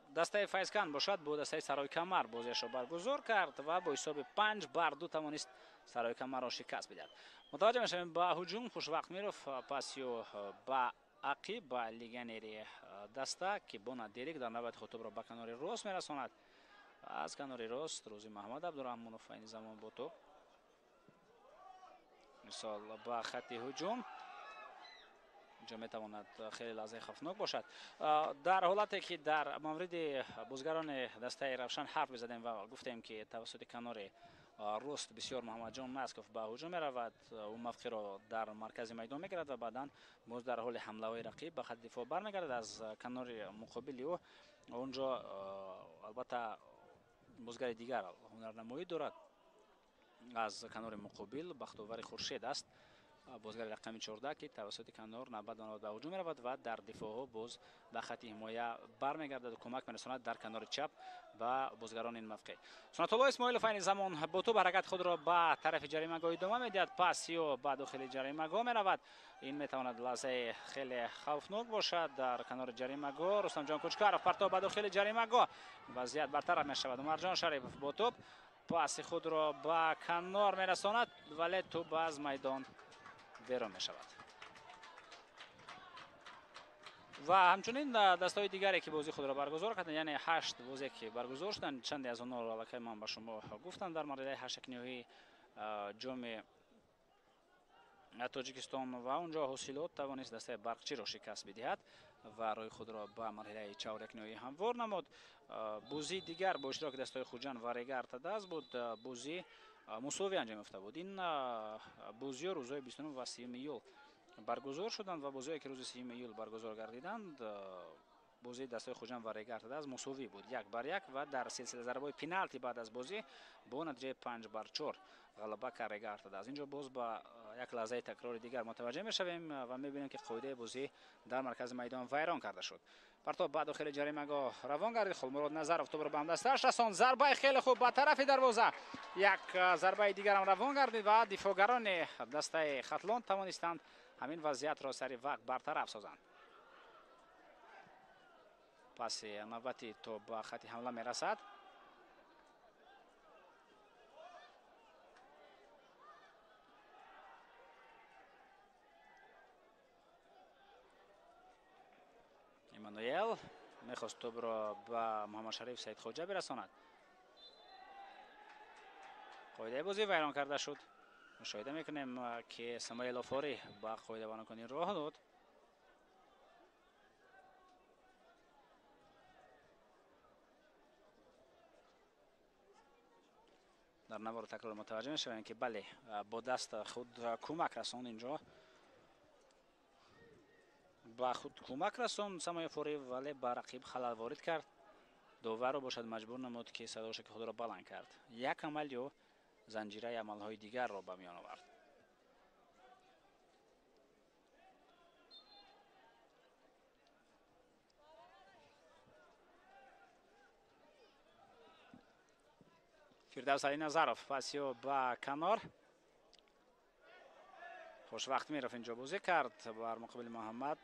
дастаи Файзкан бошад бо дастаи Сарои Камар бозиашро баргузор кард ва бо ҳисоби 5-2 тавонист Сарои Камарро шикаст бидиҳад. мутаваҷҷеҳ мешавем ба ҳуҷум Хушвақт Миров пас ё ба ақиб ба легионери даста ки Бона Дерик дар навбати хутубро ба канори рост мерасонад. аз канори рост Рӯзи Маҳмад Абдураҳмонов айни замон бо топ мисол ба хатти ҳуҷум инҷо метавонад хеле лаҳзаи хавфнок бошад. дар ҳолате ки дар мавриди бозигарони дастаи Равшан ҳарф мезадем ва гуфтем ки тавассути канори рост бисёр Муҳаммаҷон Насков ба ҳуҷум меравад, ӯ мавқеъро дар маркази майдон мегирад ва баъдан боз дар ҳоли ҳамлаҳои рақиб ба хатти дифоъ бармегардад. аз канори муқобили ӯ онҷо албатта бозигари дигар ҳунарнамоӣ дорад. аз канори муқобил Бахтовари Хуршед аст, бозигари рақами 14 ки тавассути канор навбат ба ҳуҷум меравад ва дар дифоъҳо боз ба хатти ҳимоя бармегардад ва кӯмак мерасонад дар канори чап ба бозигарони ин мавқеъ. Сунатулло Исмоилов айни замон бо тӯб ҳаракати худро ба тарафи ҷаримагоҳ идома медиҳад. пас ё ба дохили ҷаримагоҳ меравад. ин метавонад лаҳзаи хеле хавфнок бошад дар канори ҷаримагоҳ. Рустамҷон Кучкаров партов ба дохили ҷаримагоҳ. вазъият бартараф мешавад. Умарҷон Шарипов бо тӯб паси худро ба канор мерасонад, вале тӯб аз майдон берун мешавад. ва ҳамчунин дастаҳои дигаре ки бозии худро баргузор карданд, яъне 8 бозе ки баргузор шуданд, чанде аз онҳоро аллакай ман ба шумо гуфтам дар марҳилаи ҳаштакниҳои ҷоми Тоҷикистон ва онҷо ҳосилот тавонист дастаи Барқчиро шикаст бидиҳад ва роҳи худро ба марҳилаи чаҳорякниҳоӣ ҳамвор намуд. бозии дигар бо иштироки дастаҳои Хуҷанд ва Рега Артадаст буд. бозӣ мусовӣ анҷом ёфта буд. ин бозиҳо рӯзҳои 29 ва 30 июл баргузор шуданд ва бозиҳое ки рӯзи 30 июл баргузор гардиданд, бозии дастаҳои Хуҷанд ва Рега Артадаст мусовӣ буд 1-1 ва дар силсилаи зарбаҳои пеналти баъд аз бозӣ бо натиҷаи 5-4 ғалаба кард Рега Артадаст. инҷо боз ба як лаҳзаи такрори дигар мутаваҷҷеҳ мешавем ва мебинем ки қоидаи бозӣ дар маркази майдон вайрон карда шуд. партов ба дохили ҷаримагоҳ равон гардид. Хулмурод Назаров тӯбро ба ҳамдастааш расонд. зарбаи хеле хуб ба тарафи дарвоза. як зарбаи дигарам равон гардид ва дифоъгарони дастаи Хатлон тавонистанд ҳамин вазъиятро сари вақт бартараф созанд. паси навбати то ба хатти ҳамла мерасад. Эммануэл мехост тӯбро ба Муҳаммадшариф Саидхоҷа бирасонад. қоидаи бозӣ вайрон карда шуд. мушоҳида мекунем ки Самуэл Офорӣ ба қоида вайронкунӣ роҳ дод. дар навори такрор мутаваҷҷеҳ мешавем ки бале бо даст худ кӯмак расон. инҷо ба худ кӯмак расон Самуэл Офорӣ, вале ба рақиб халал ворид кард. доварро бошад маҷбур намуд ки садоше ки худро баланд кард. як амал ё занҷираи амалҳои дигарро ба миён овард. Фирдавс Али Назаров пас ё ба канор. Хушвақт Миров инҷо бозӣ кард бар муқобили Муҳаммад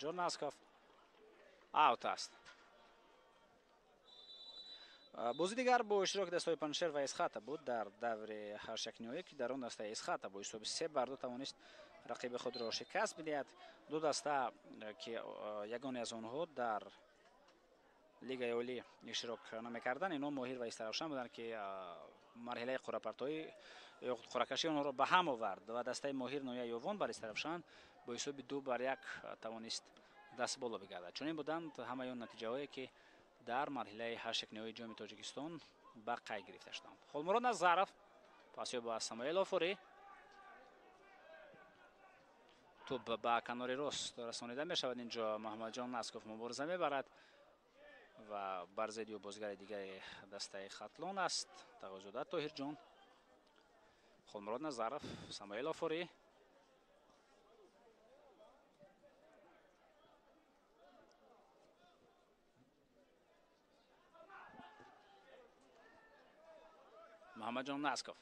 Ҷон Насков. аут аст. бозӣ дигар бо иштироки дастаҳои Паншер ва Исхата буд дар даври ҳаштакниҳоӣ ки дар он дастаи Исхата бо ҳисоби 3-2 тавонист рақиби худро шикаст бидиҳад. ду даста ки ягоне аз онҳо дар лигаи олӣ иштирок намекарданд, инҳо Моҳир ва Истаравшан буданд ки марҳилаи қуръапартоӣ ё қуръакашии онҳоро ба ҳам овард ва дастаи Моҳир ноҳияи Ёвон бар Истаравшан бо ҳисоби 2-1 тавонист дастболо бигардад. чунин буданд ҳамаи он натиҷаҳое ки дар марҳилаи ҳаштакниҳои ҷоми Тоҷикистон ба қайд гирифта шуданд. Хулмурод Назаров пас ё ба Самуэл Офорӣ. тӯб ба канори рост расонида мешавад. инҷо Муҳаммаҷон Насков мубориза мебарад ва бар зидди ӯ бозигари дигари дастаи Хатлон аст. Тағоизода Тоҳирҷон. Хулмурод Назаров, Самуэл Офорӣ. Muhammadjon Naskov.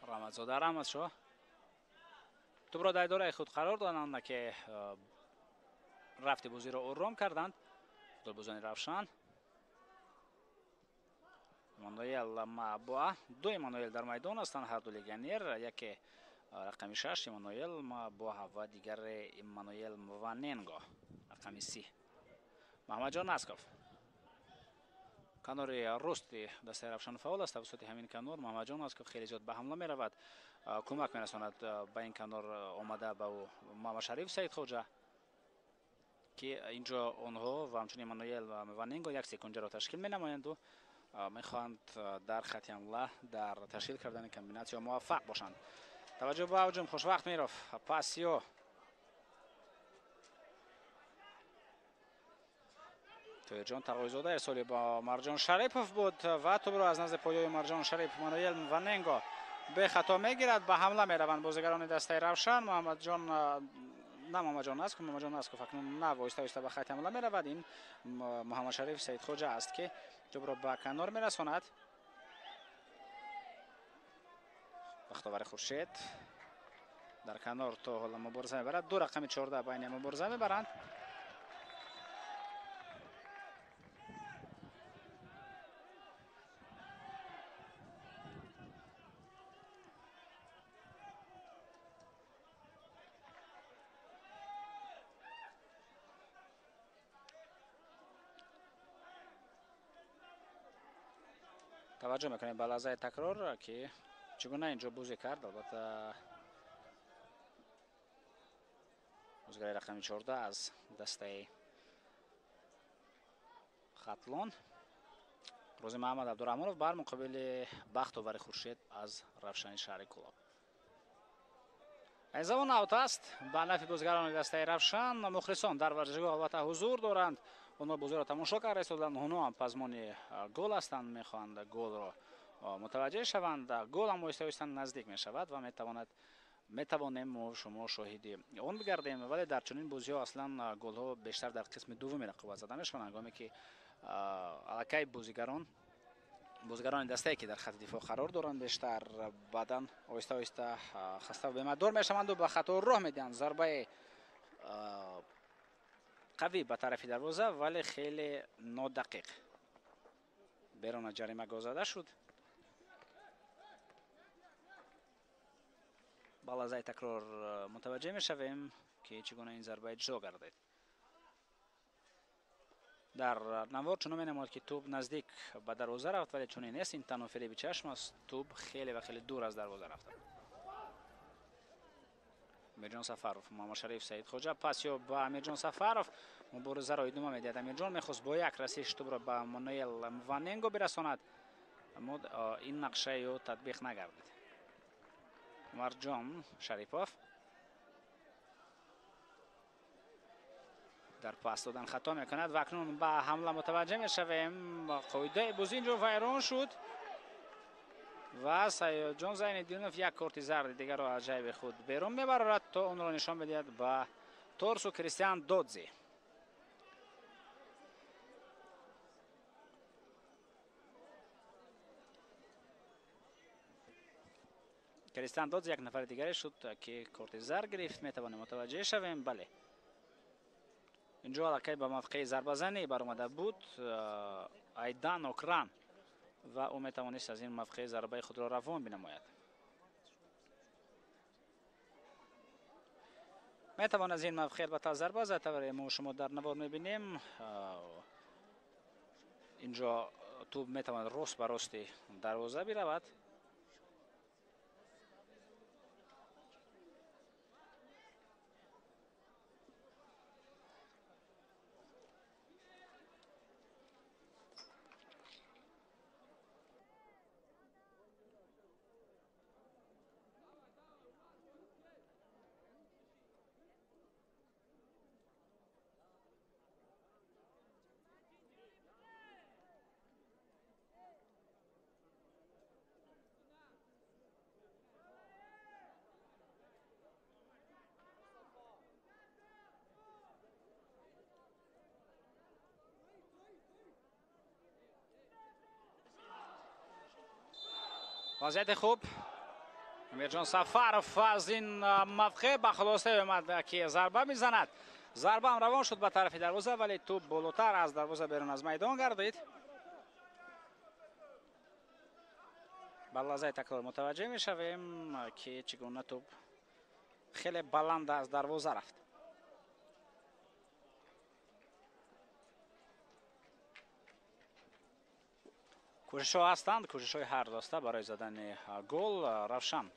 Рамазода Рамазшо тубро дар дораи худ қарор доданд ки рафти бозиро ором карданд. Футболбозони Равшан Эммануэл Мабуа ду Эммануэл дар майдон ҳастанд, ҳар ду легионер, яке рақами 6 Эммануэл Мабуа ва дигаре Эммануэл Мваненго рақами 30. Муҳаммадҷон Насков канори рости дастаи Равшан фаъол аст. тавассути ҳамин канор Муҳаммадҷон Насков хеле зиёд ба ҳамла меравад, кӯмак мерасонад ба ин канор омада ба ӯ Муҳаммад Шариф Саидхоҷа ки инҷо онҳо ва ҳамчунин Эммануэл ва Мваненго як секунҷаро ташкил менамоянду мехоҳанд дар хати ҳамла дар ташкил кардани комбинатсия муваффақ бошанд. таваҷҷӯҳ ба ҳуҷум Хушвақт Миров пасиё Тоирҷон Тағоизода эрсоли ба Марҷон Шарипов буд ва тӯбро аз назди поёи Марҷон Шарипов Эммануэл Мваненго бехато мегирад. Ба ҳамла мераванд бозигарони дастаи Равшан. Муҳаммадҷон Насков акнун на воиста ба хати ҳамла меравад. ин Муҳаммад Шариф Саидхоҷа аст ки тӯбро ба канор мерасонад. бахтовари Хуршед дар канор то ҳола мубориза мебарад. ду рақами 14 байни мубориза мебаранд. таваҷҷӯҳ мекунем ба лаҳзаи такрор ки чӣ гуна инҷо бозӣ кард. албатта бозигари рақами 14 аз дастаи хатлон Розӣ Муҳаммад Абдураҳмонов бар муқобили Бахтовари Хуршед аз Равшани шаҳри Кӯлоб. ин замон аут аст ба нафи бозигарони дастаи Равшан. мухлисон дар варзишгоҳ албатта ҳузур доранд. онҳо бозиро тамошо карда истоданд. онҳо ҳам пазмони гол ҳастанд, мехоҳанд голро мутаваҷҷеҳ шаванд. гол ҳам оҳиста оҳиста наздик мешавад ва метавонем шумо шоҳиди он бигардем. вале дар чунин бозиҳо аслан голҳо бештар дар қисми дуввуми рақобат зада мешаванд, ҳангоме ки аллакай бозигарони дастае ки дар хати дифоъ қарор доранд бештар баъдан оҳиста оҳиста хаста ва бемаддор мешаванду ба хато роҳ медиҳанд. зарбаи қавӣ ба тарафи дарвоза вале хеле нодақиқ берун аз ҷаримагоҳ зада шуд. ба лаҳзаи такрор мутаваҷҷеҳ мешавем ки чӣ гуна ин зарба иҷро гардид. дар навор чунон менамояд ки тӯб наздик ба дарвоза рафт, вале чунин нест. ин танҳо фиреби чашм аст. тӯб хеле ва хеле дур аз дарвоза рафта. Амирҷон Сафаров Муҳаммад Шариф Саидхоҷа пас ё ба Амирҷон Сафаров муборизаро идома медиҳад. Амирҷон мехост бо як расиш тӯбро ба Эммануэл Мваненго бирасонад, аммо ин нақша ё татбиқ нагардид. Марҷон Шарипов дар пас додан хато мекунад ва акнун ба ҳамла мутаваҷҷеҳ мешавем. қоидаи бозӣ инҷо вайрон шуд ва Саёдҷон Зайниддинов як корти зарди дигарро аз ҷайби худ берун мебарорад, то онро нишон медиҳад ба торсу Кристиан Додзи. Кристиан Додзи як нафари дигаре шуд ки корти зар гирифт. метавонем мутаваҷҷеҳ шавем. бале инҷо аллакай ба мавқеи зарбазанӣ баромада буд Айдан Окран ва ӯ метавонист аз ин мавқеи зарбаи худро равон бинамояд. метавон аз ин мавқеъ албатта зарба зад. тавре мо шумо дар навор мебинем. инҷо тӯб метавонад рост ба рости дарвоза биравад. وضعیت خوب. امیرجان سفرов از این موقع به خلاصه اومد که ضربه میزند. ضربه هم روان شد به طرف دروازه ولی توپ بالاتر از دروازه بیرون از میدان گردید. به لحظه تکرار متوجه میشویم که چگونه توپ خیلی بلند از دروازه رفت. کوشش ها هستند، کوشش های هر دسته برای زدن گل. روشن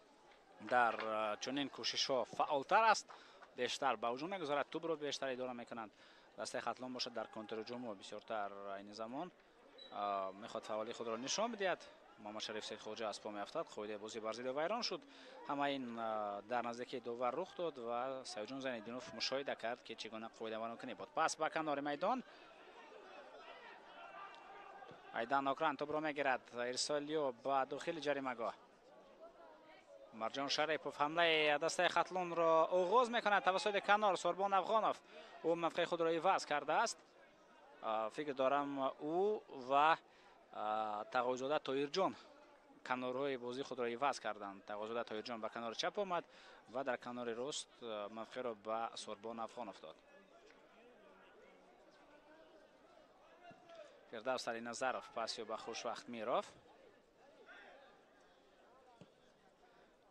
در چنین کوشش ها فعالتر است، بیشتر به هجوم میگذارد، توپ رو بیشتر اداره میکنند. دسته خطلان باشد در کنتر هجوم و بسیارتر این زمان میخواد فعالی خود را نشان بدهد. محمد شریف سید خوجه از پا میافتاد، خویده بازی بر ضد ویران شد. همه این در نزدیکی دوور رخ داد و سیدجان زینالدینوف مشاهده کرد که چگونه خویده ورانکنی بود. پس به کنار میدان ایدان اوکران توپ را میگیرد. ارسالیو با داخل جریمه گاه. مرجان شریفوف حمله دسته خطلون را آغاز میکند توسط کنار. سوربان افغانوف او موقع خود را عوض کرده است. فکر دارم او و تقویزاده طاهرجان کنارهای بازی خود را عوض کردند. تقویزاده طاهرجان به کنار چپ آمد و در کنار راست موقع را به سوربان افغانوف داد. فردوس علی نظرов پاسی به خوشوقت میراف.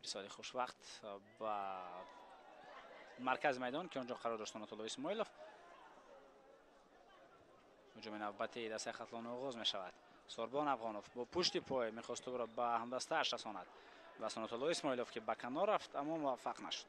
بسیار خوشوقت با مرکز میدان که اونجا قرار داشت آناتولی اسماعیلوف. هجوم نوبتی دسته خطلان آغاز می شود. سوربان افغانوف با پشت پای میخواست او را به همدسته اش رساند و آناتولی اسماعیلوف که به کنار رفت اما موفق نشد.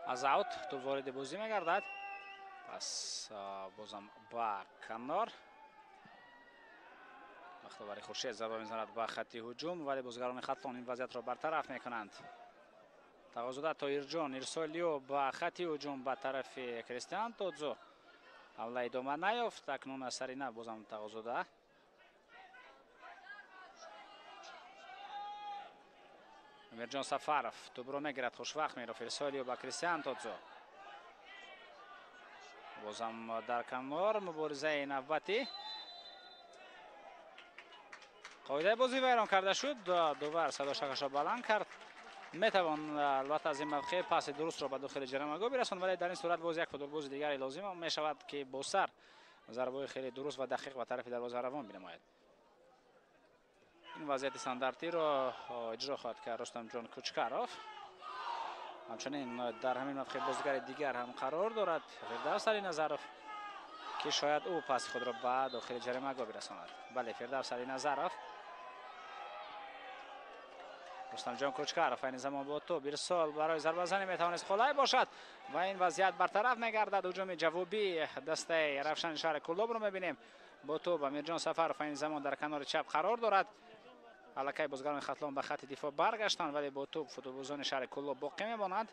از اوت تو وارد بازی میگردد. پس بازم با کنار بختیاری خورشید ضربه میزند به خط هجوم ولی بازیکنان خطلان این وضعیت را برطرف میکنند. تقویزاده طاهرجان ارسالیو با خط هجوم به طرف کریستیان تودزو. حمله ادامه نیافت. اکنون از سرینه بازم تقویزاده. امیرجان سفرов توپ را میگیرد، خوشوقت میرفت. ارسالیو با کریستیان تودزو. بازم در کنار مبارزه نوبتی. قاعده بازی ویران کرده شد. دوبار صدا شکش را بلند کرد. میتوان البته از این موقع پاس درست را به داخل جریمه برساند ولی در این صورت باز یک فوتبال بازی دیگری لازم می شود که با سر ضربه خیلی درست و دقیق به طرف دروازه روان بنماید. این وضعیت استانداردی را اجرا خواهد کرد رستم جان کوچکاروف. همچنین در همین موقع بازیگر دیگر هم قرار دارد فردوس علی نظرov که شاید او پاس خود را به داخل جریمه برساند. بله فردوس علی نظرov. رستم جان کوچکاروف این زمان با تو ارسال برای ضربه زنی میتوانست خلای باشد و این وضعیت برطرف میگردد. هجوم جوابی دسته رفشن شهر کلوب رو میبینیم. با تو امیرجان سفرov این زمان در کنار چپ قرار دارد. الکی بازیکنان خطلان به خط دفاع برگشتند ولی با توپ فوتبالبازان شهر کلوب باقی میمانند.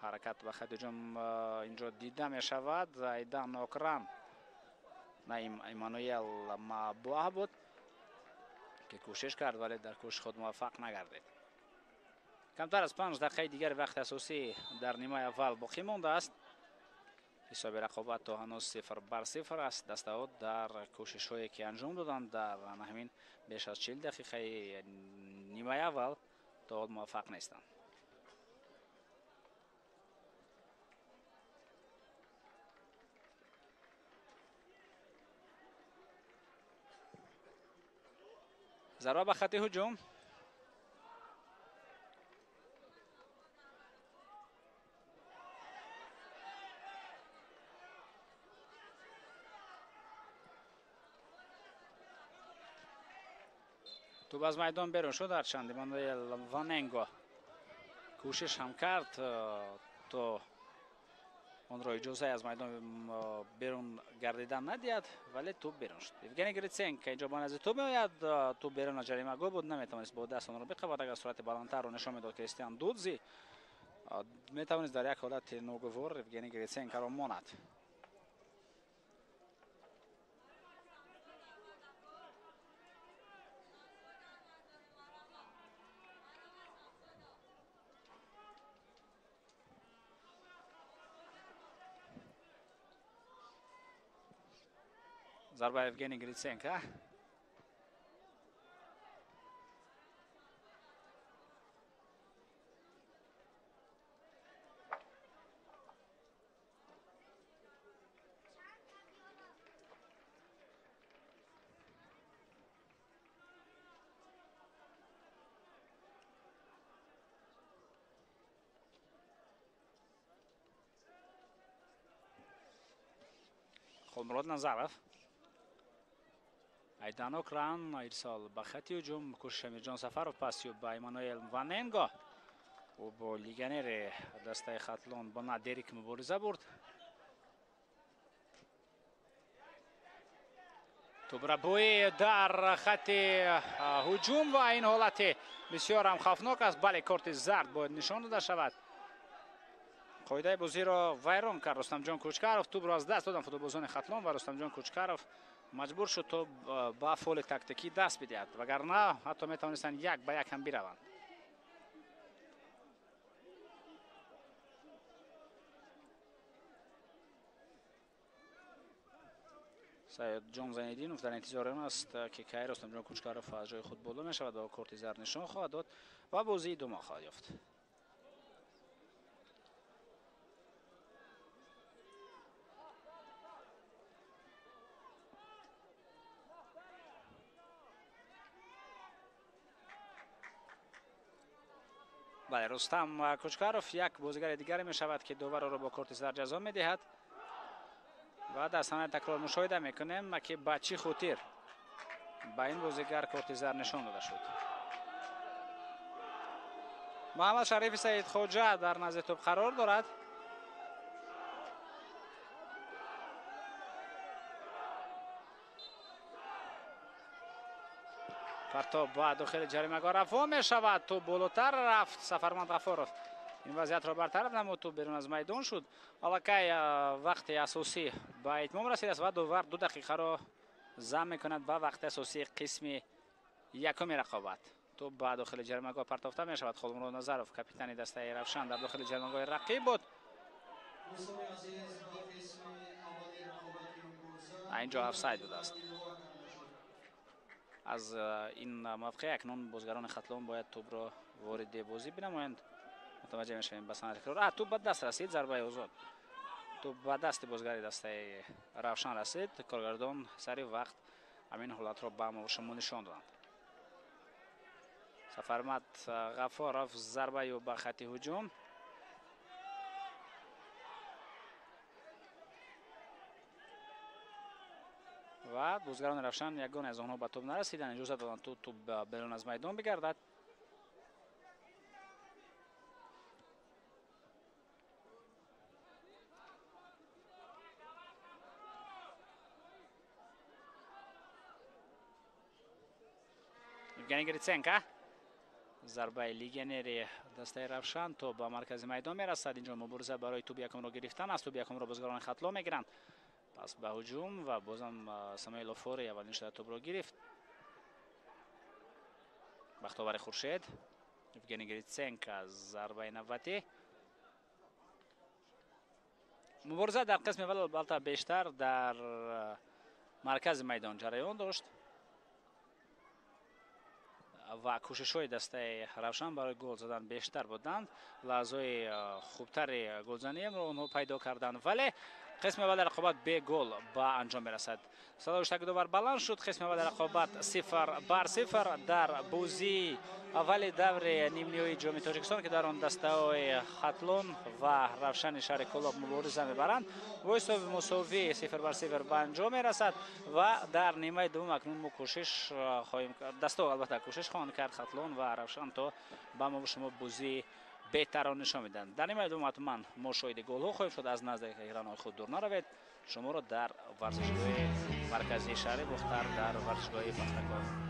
حرکت به خط هجوم اینجا دیده می شود. ایدان اوکران نایم ایمانوئل مابوه بود که کوشش کرد ولی در کوشش خود موفق نگردید. کمتر از 5 دقیقه دیگر وقت اساسی در نیمه اول باقی مانده است. حساب رقابت تا هنوز 0-0 است. دسته در کوشش هایی که انجام دادند در همین بیش از 40 دقیقه نیمه اول تا موفق نیستند. ضربه به خط هجوم. توپ از میدان بیرون شد. هرچند ایمانوئل واننگو کوشش هم کرد تا اون را اجازه از میدان بیرون گردیدن ندید، ولی توپ بیرون شد. یوگنی گریتسنکو اینجا با نزدیک توپ میآید. توپ بیرون از جریمه گل بود، نمیتونست با دست اون را بقواد. اگر سرعت بلندتر رو نشان میداد کریستیان دودزی میتوانست در یک حالت نوگوار یوگنی گریتسنکو را ماند. ضربه یوگنی گریتسنکو. خلمراد نظرов айданок ран ирсол ба хати ҳуҷум кӯшиш амирҷон сафаров пас ёб ба эммануэл ваненго ӯ бо легионери дастаи хатлон бо надерик мубориза бурд. тӯбрабӯӣ дар хати ҳуҷум ва ин ҳолати бисёр ҳам хавфнок аст. бале корти зард бояд нишон дода шавад. қоидаи бозиро вайрон кард рустамҷон кӯчкаров. тӯбро аз даст доданд футболбозони хатлон ва рустамҷон кӯчкаров маҷбур шуд то ба фоли тактикӣ даст бидиҳад, вагарна ҳатто метавонистанд 1-1 ҳам бираванд. саидҷон зайниддинов дар интизори он аст ки кай рустамҷон кӯчкаров аз ҷои худ боло мешавад ва корти зард нишон хоҳад дод ва бозӣ идома хоҳад ёфт. бале рустам кӯчкаров як бозигари дигаре мешавад ки довар ӯро бо корти зард ҷазо медиҳад ва дар санаи такрор мушоҳида мекунем ки ба чӣ хотир ба ин бозигар корти зард нишон дода шуд. муҳаммад шарифи саидхоҷа дар назди тӯб қарор дорад. партоб ба дохили ҷаримагоҳ рафо мешавад. тӯб болотар рафт. сафарманд ғафоров ин вазъиятро бартараф намуд. тӯб берун аз майдон шуд. аллакай вақти асосӣ ба итмом расидааст ва довар 2 дақиқаро зам мекунад ба вақти асосии қисми якуми рақобат. тӯб ба дохили ҷаримагоҳ партофта мешавад. холмурод назаров капитани дастаи равшан дар дохили ҷаримагоҳи рақиб буд. инҷо офсайд будааст. аз ин мавқеъ акнун бозигарони хатлон бояд тӯбро вориди бозӣ binamоянд. мутаваҷҷеҳ мешавем ба санаи такрор. тӯб ба даст расид. зарбаи озод. тӯб ба дасти бозигари дастаи равшан расид. коргардон сари вақт ҳамин ҳолатро ба мо шумо нишон доданд. сафармат ғафоров зарбаи ӯ ба хати ҳуҷум. ва бозигарони равшан ягоне аз онҳо ба тӯб нарасиданд. иҷоза доданд тӯб берун аз майдон бигардад. یوگنی گریتسنکو зарбаи легионери дастаи равшан то ба маркази майдон мерасад. инҷо мубориза барои тӯби якумро гирифтан аст. тӯби якумро бозигарони хатлон мегиранд. пас ба ҳуҷум ва бозам самуэл офори аввалин шуда тӯбро гирифт. бахтовари хуршед. евгений гриценко зарбаи навбатӣ. мубориза дар қисми аввал албатта бештар дар маркази майдон ҷараён дошт ва кӯшишҳои дастаи равшан барои гол задан бештар буданд. лаҳзаҳои хубтари голзаниро онҳо пайдо карданд, вале قسم اول رقابت به گل به انجام میرسد. صدای شتکداور بلند شد. قسم اول رقابت 0-0 در بازی اول دور نیم نهایی جام تاجیکستان که در آن دسته‌های خطلون و روشن شهر کلاب مبارزه میبرند با حساب مساوی 0-0 به انجام میرسد و در نیمه دوم اکنون ما کوشش خواهیم کرد، دسته البته کوشش خواهند کرد خطلون و روشن تا به ما شما بازی بهتر نشان میدن. در نیمه دوم حتما ما شاهد گل ها خواهیم شد. از نزد ایران خود دور نروید. شما را در ورزشگاه مرکزی شهر مختار در ورزشگاه پختکار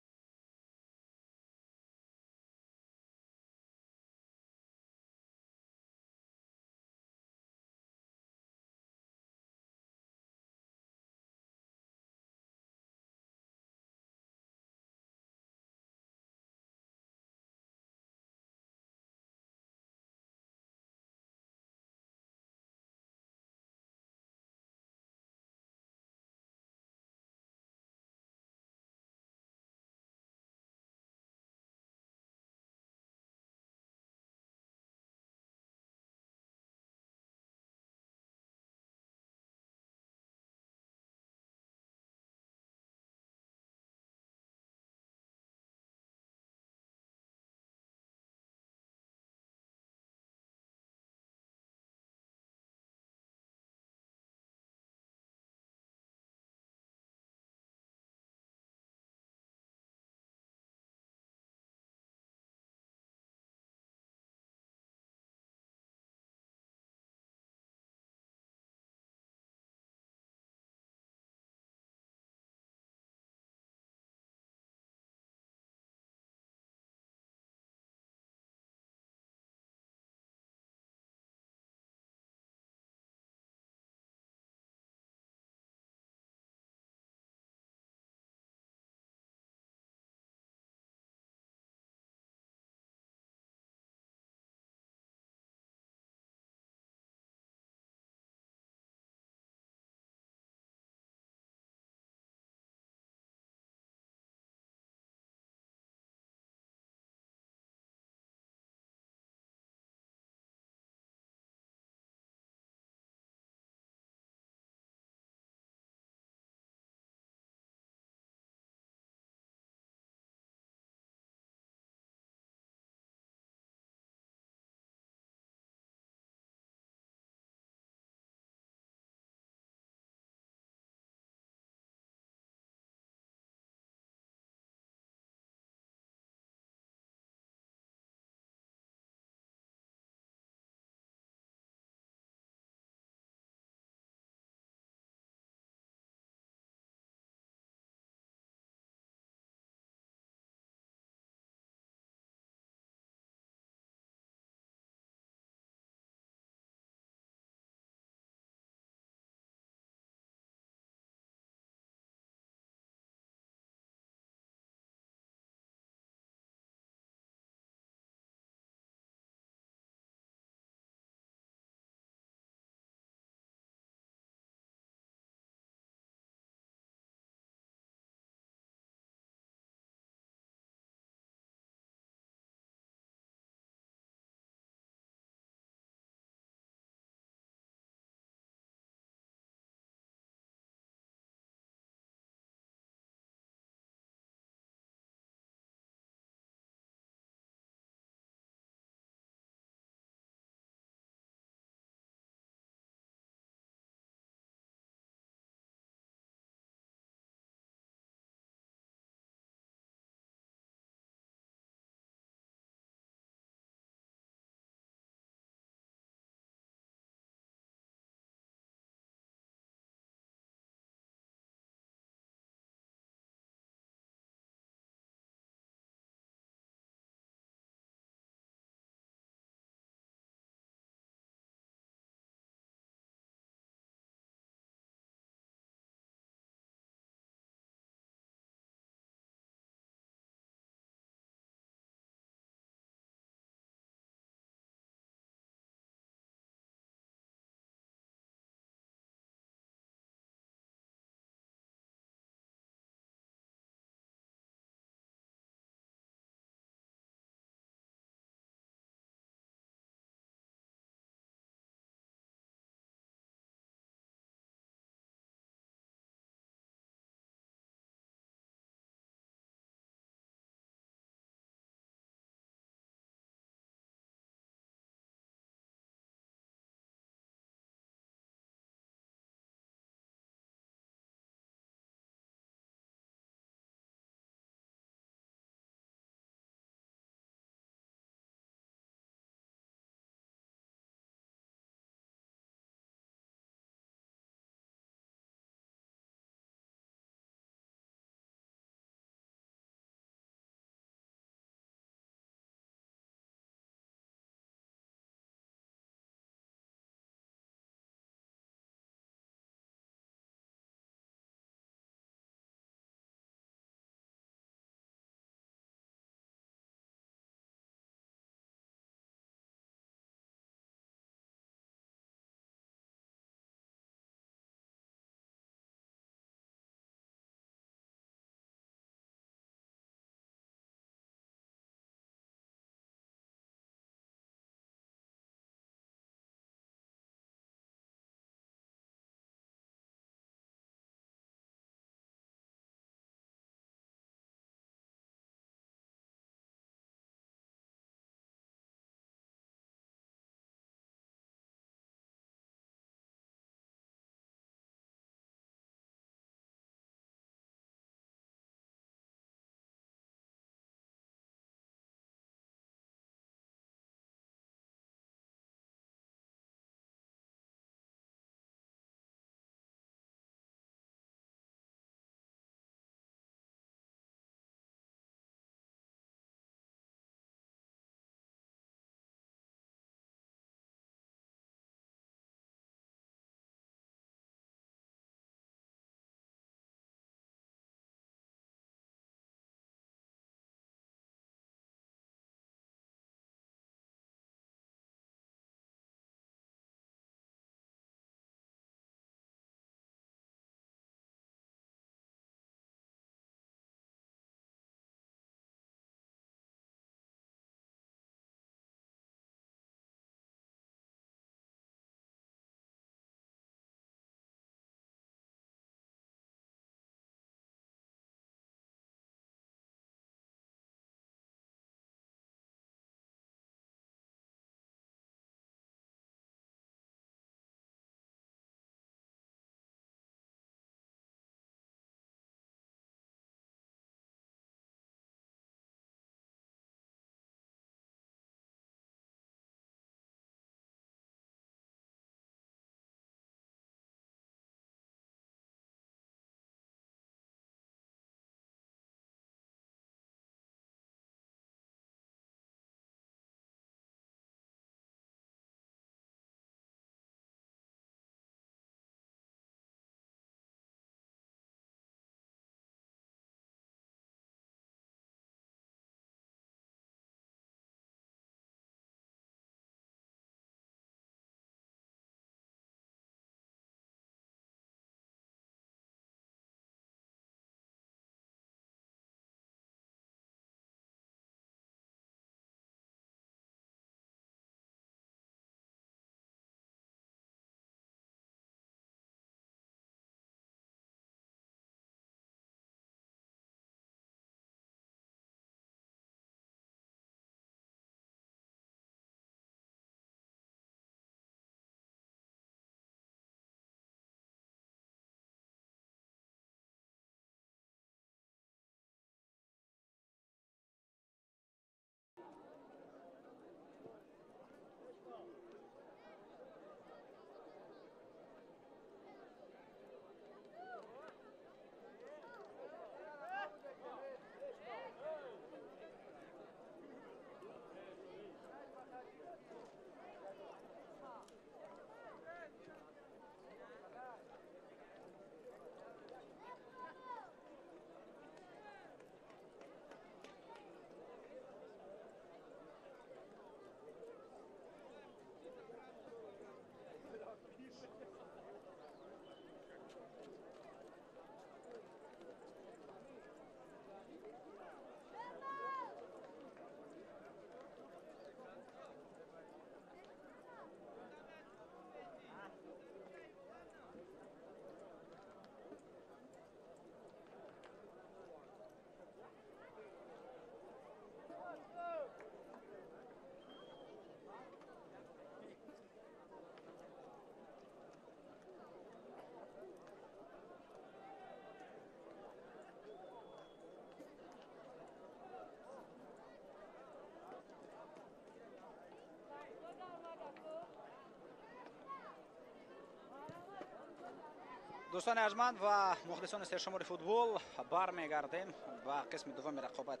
دوستان ارجمند و مخلصان سرشمار فوتبال برمیگردیم و قسم دوم رقابت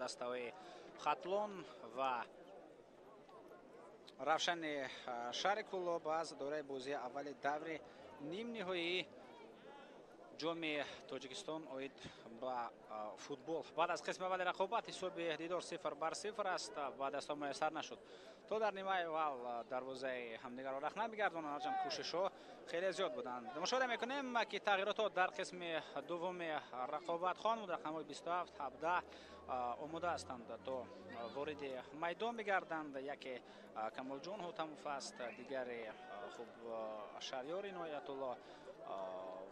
دسته‌های خاتلون و روشن شهر کلوب از دوره بازی اول دور نیم نهایی جام تاجیکستان اوید با فوتبال. بعد از قسم اول رقابت حساب دیدار 0-0 است و دست میسر نشد. تو در نیمه اول دروازه همدیگر را رخ نمیگردانند، هرچند کوشش‌ها خیلی زیاد بودند. مشاهده میکنیم که تغییرات در قسم دوم رقابت خواهند رقم‌های 27 17 آماده هستند تا وارد میدان بگردند. یکی کمال جان هوتموف است، دیگری خوب شهریار عنایت الله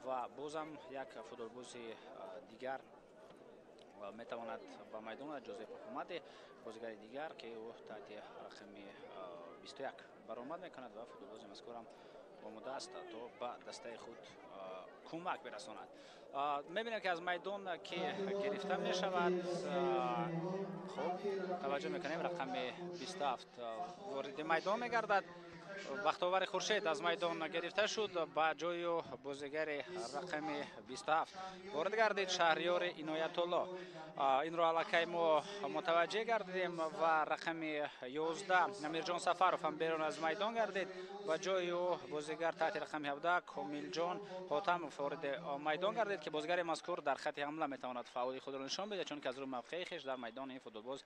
و بازم یک فوتبالبازی دیگر میتواند با میدان جوزف حکومت بازیگر دیگر که او تحت رقم 21 برآمد میکند و فوتبالباز مذکور هم آماده است تا به دسته خود کمک برساند. میبینیم که از میدان که گرفته میشود، خب توجه میکنیم رقم 27 وارد میدان میگردد. بختاور خورشید از میدان گرفته شد، با جای بازیگر رقم 27 وارد گردید شهریار عنایت الله. این را علاقه ما متوجه گردیدیم و رقم 11 امیرجان سفرов هم بیرون از میدان گردید و جای بازیگر تحت رقم 17 کامل جان هوتموف وارد میدان گردید که بازیگر مذکور در خط حمله میتواند فعالی خود را نشان بده، چون که از روی موقع خویش در میدان این فوتبالباز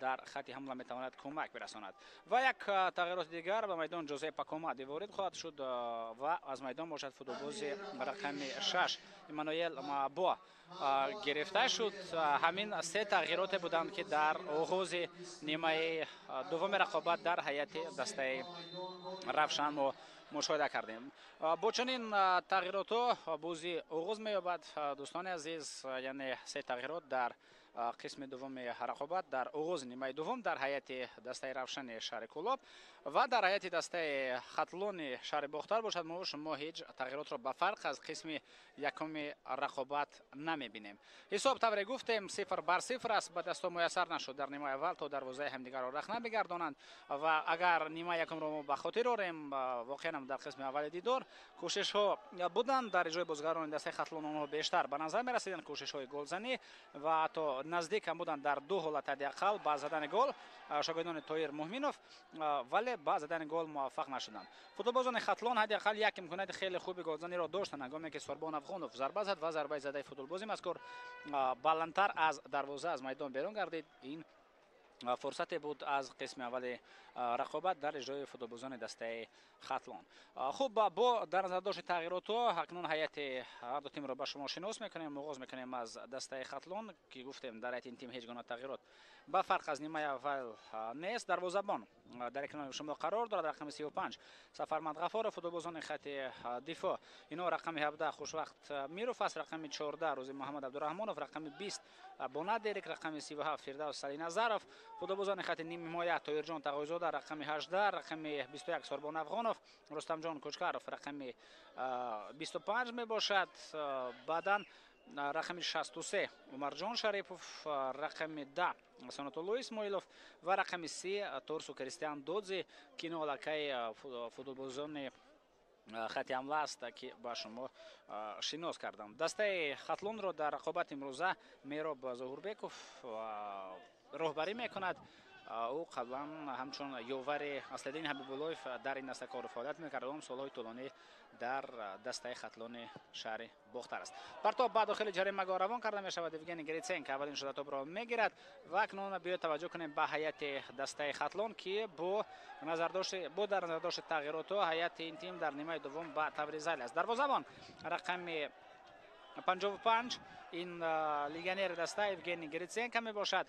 در خط حمله میتواند کمک برساند. و یک تغییرات دیگر به میدان جوزف پاکومادی وارد خواهد شد و از میدان باشد فوتبالباز رقم 6 ایمانوئل مابوا گرفته شد. همین سه تغییرات بودند که در آغاز نیمه دوم رقابت در هیئت دسته روشن ما مشاهده کردیم. با چنین تغییرات بازی آغاز می‌یابد دوستان عزیز، یعنی سه تغییرات در قسم دوم رقابت در آغاز نیمه دوم در هیئت دسته روشن شهر کلوب و در هیئت دسته خاتلون شهر باختر باشد. ما شما هیچ تغییرات را به فرق از قسم یکم رقابت نمی‌بینیم. حساب طوری گفتیم 0-0 است. به دست میسر نشد در نیمه اول تا دروازه همدیگر را رخ نبگردانند و اگر نیمه یکم را به خاطر آریم، واقعا در قسم اول دیدار کوشش ها بودند در اجرای بازیگران دسته خاتلون، آنها بیشتر به نظر می رسیدند کوشش های گلزنی و تا نزدیک هم بودند در دو حالت حداقل با زدن گل شاگردان طاهر مومنوف، ولی با زدن گل موفق نشدند. فوتبالبازان خاتلون حداقل یک امکانات خیلی خوبی گلزنی را داشتند هنگامی که سوربان افغانوف ضربه زد و ضربه زده فوتبالبازی مذکور بلندتر از دروازه از میدان بیرون گردید. این فرصت بود از قسم اول رقابت در اجرای فوتبالبازان دسته خاتلون. خوب، با در نظر داشت تغییرات اکنون هیئت هر دو تیم را به شما شناس میکنیم. آغاز میکنیم از دسته خاتلون که گفتیم در این تیم هیچ گونه تغییرات با فرق از نیمه اول نیست. دروازه‌بان در کنار شما قرار دارد رقم 35 سفرمند غفار. فوتبالبازان خط دفاع اینا رقم 17 خوشوقت میروف است، رقم 14 روزی محمد عبدالرحمنوف، رقم 20 بونات دیرک، رقم 37 فردوس سلی نظرов. فوتبالبازان خط نیم حمایت طاهر جان تقوی‌زاده، رقم 18 رقم 21 سوربان افغانوف، رستم جان کوچکارov رقم 25 می باشد. بعداً رقم 63 عمر جان شریفوف، رقم 10 سنت الله اسماعیلوف و رقم 3 تورسو کریستیان دودزی که اینا علاقه فوتبالبازان خط حمله است که با شما شناس کردم. دسته خاتلون را در رقابت امروزه میراب ظهوربیکوف راهبری میکند. او قبلا همچون یاور اسدالدین حبیب‌اللهیف در این دسته کار فعالیت میکرد و هم سالهای طولانی در دسته خاتلون شهر باختر است. پرتاب بعد داخل جریمه روان کرده می شود. یوگنی گریتسن که اولین شوط را میگیرد و اکنون بیاید توجه کنیم به هیئت دسته خاتلون که با در نظر داشت تغییرات هیئت این تیم در نیمه دوم با تبریزل است. دروازه‌بان رقم 55 این لیگنر دسته یوگنی گریتسن که می باشد.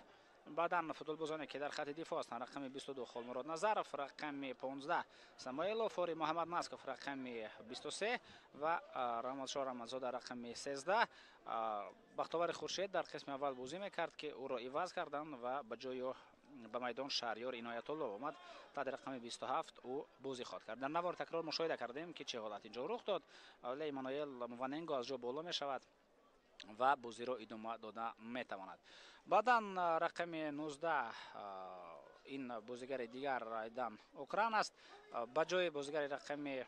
بعدا فوتبالبازانی که در خط دفاع هستند رقم 22 خالمراد نظرов، رقم 15 سمایلوف، فوری محمد مسکوف رقم 23 و رحمتشاه رحمتزاده رقم 13. بختاور خورشید در قسم اول بازی میکرد که او را عوض کردند و به جای به میدان شهریار عنایت الله آمد. تا در رقم 27 او بازی خواهد کرد. در نوار تکرار مشاهده کردیم که چه حالت اینجا رخ داد. ولی ایمانوئل مواننگو از جا بالا می شود و بازی را ادامه داده میتواند. بعدا رقم 19 این بازیگر دیگر ایدان اوکراین است. با جای بازیگر رقم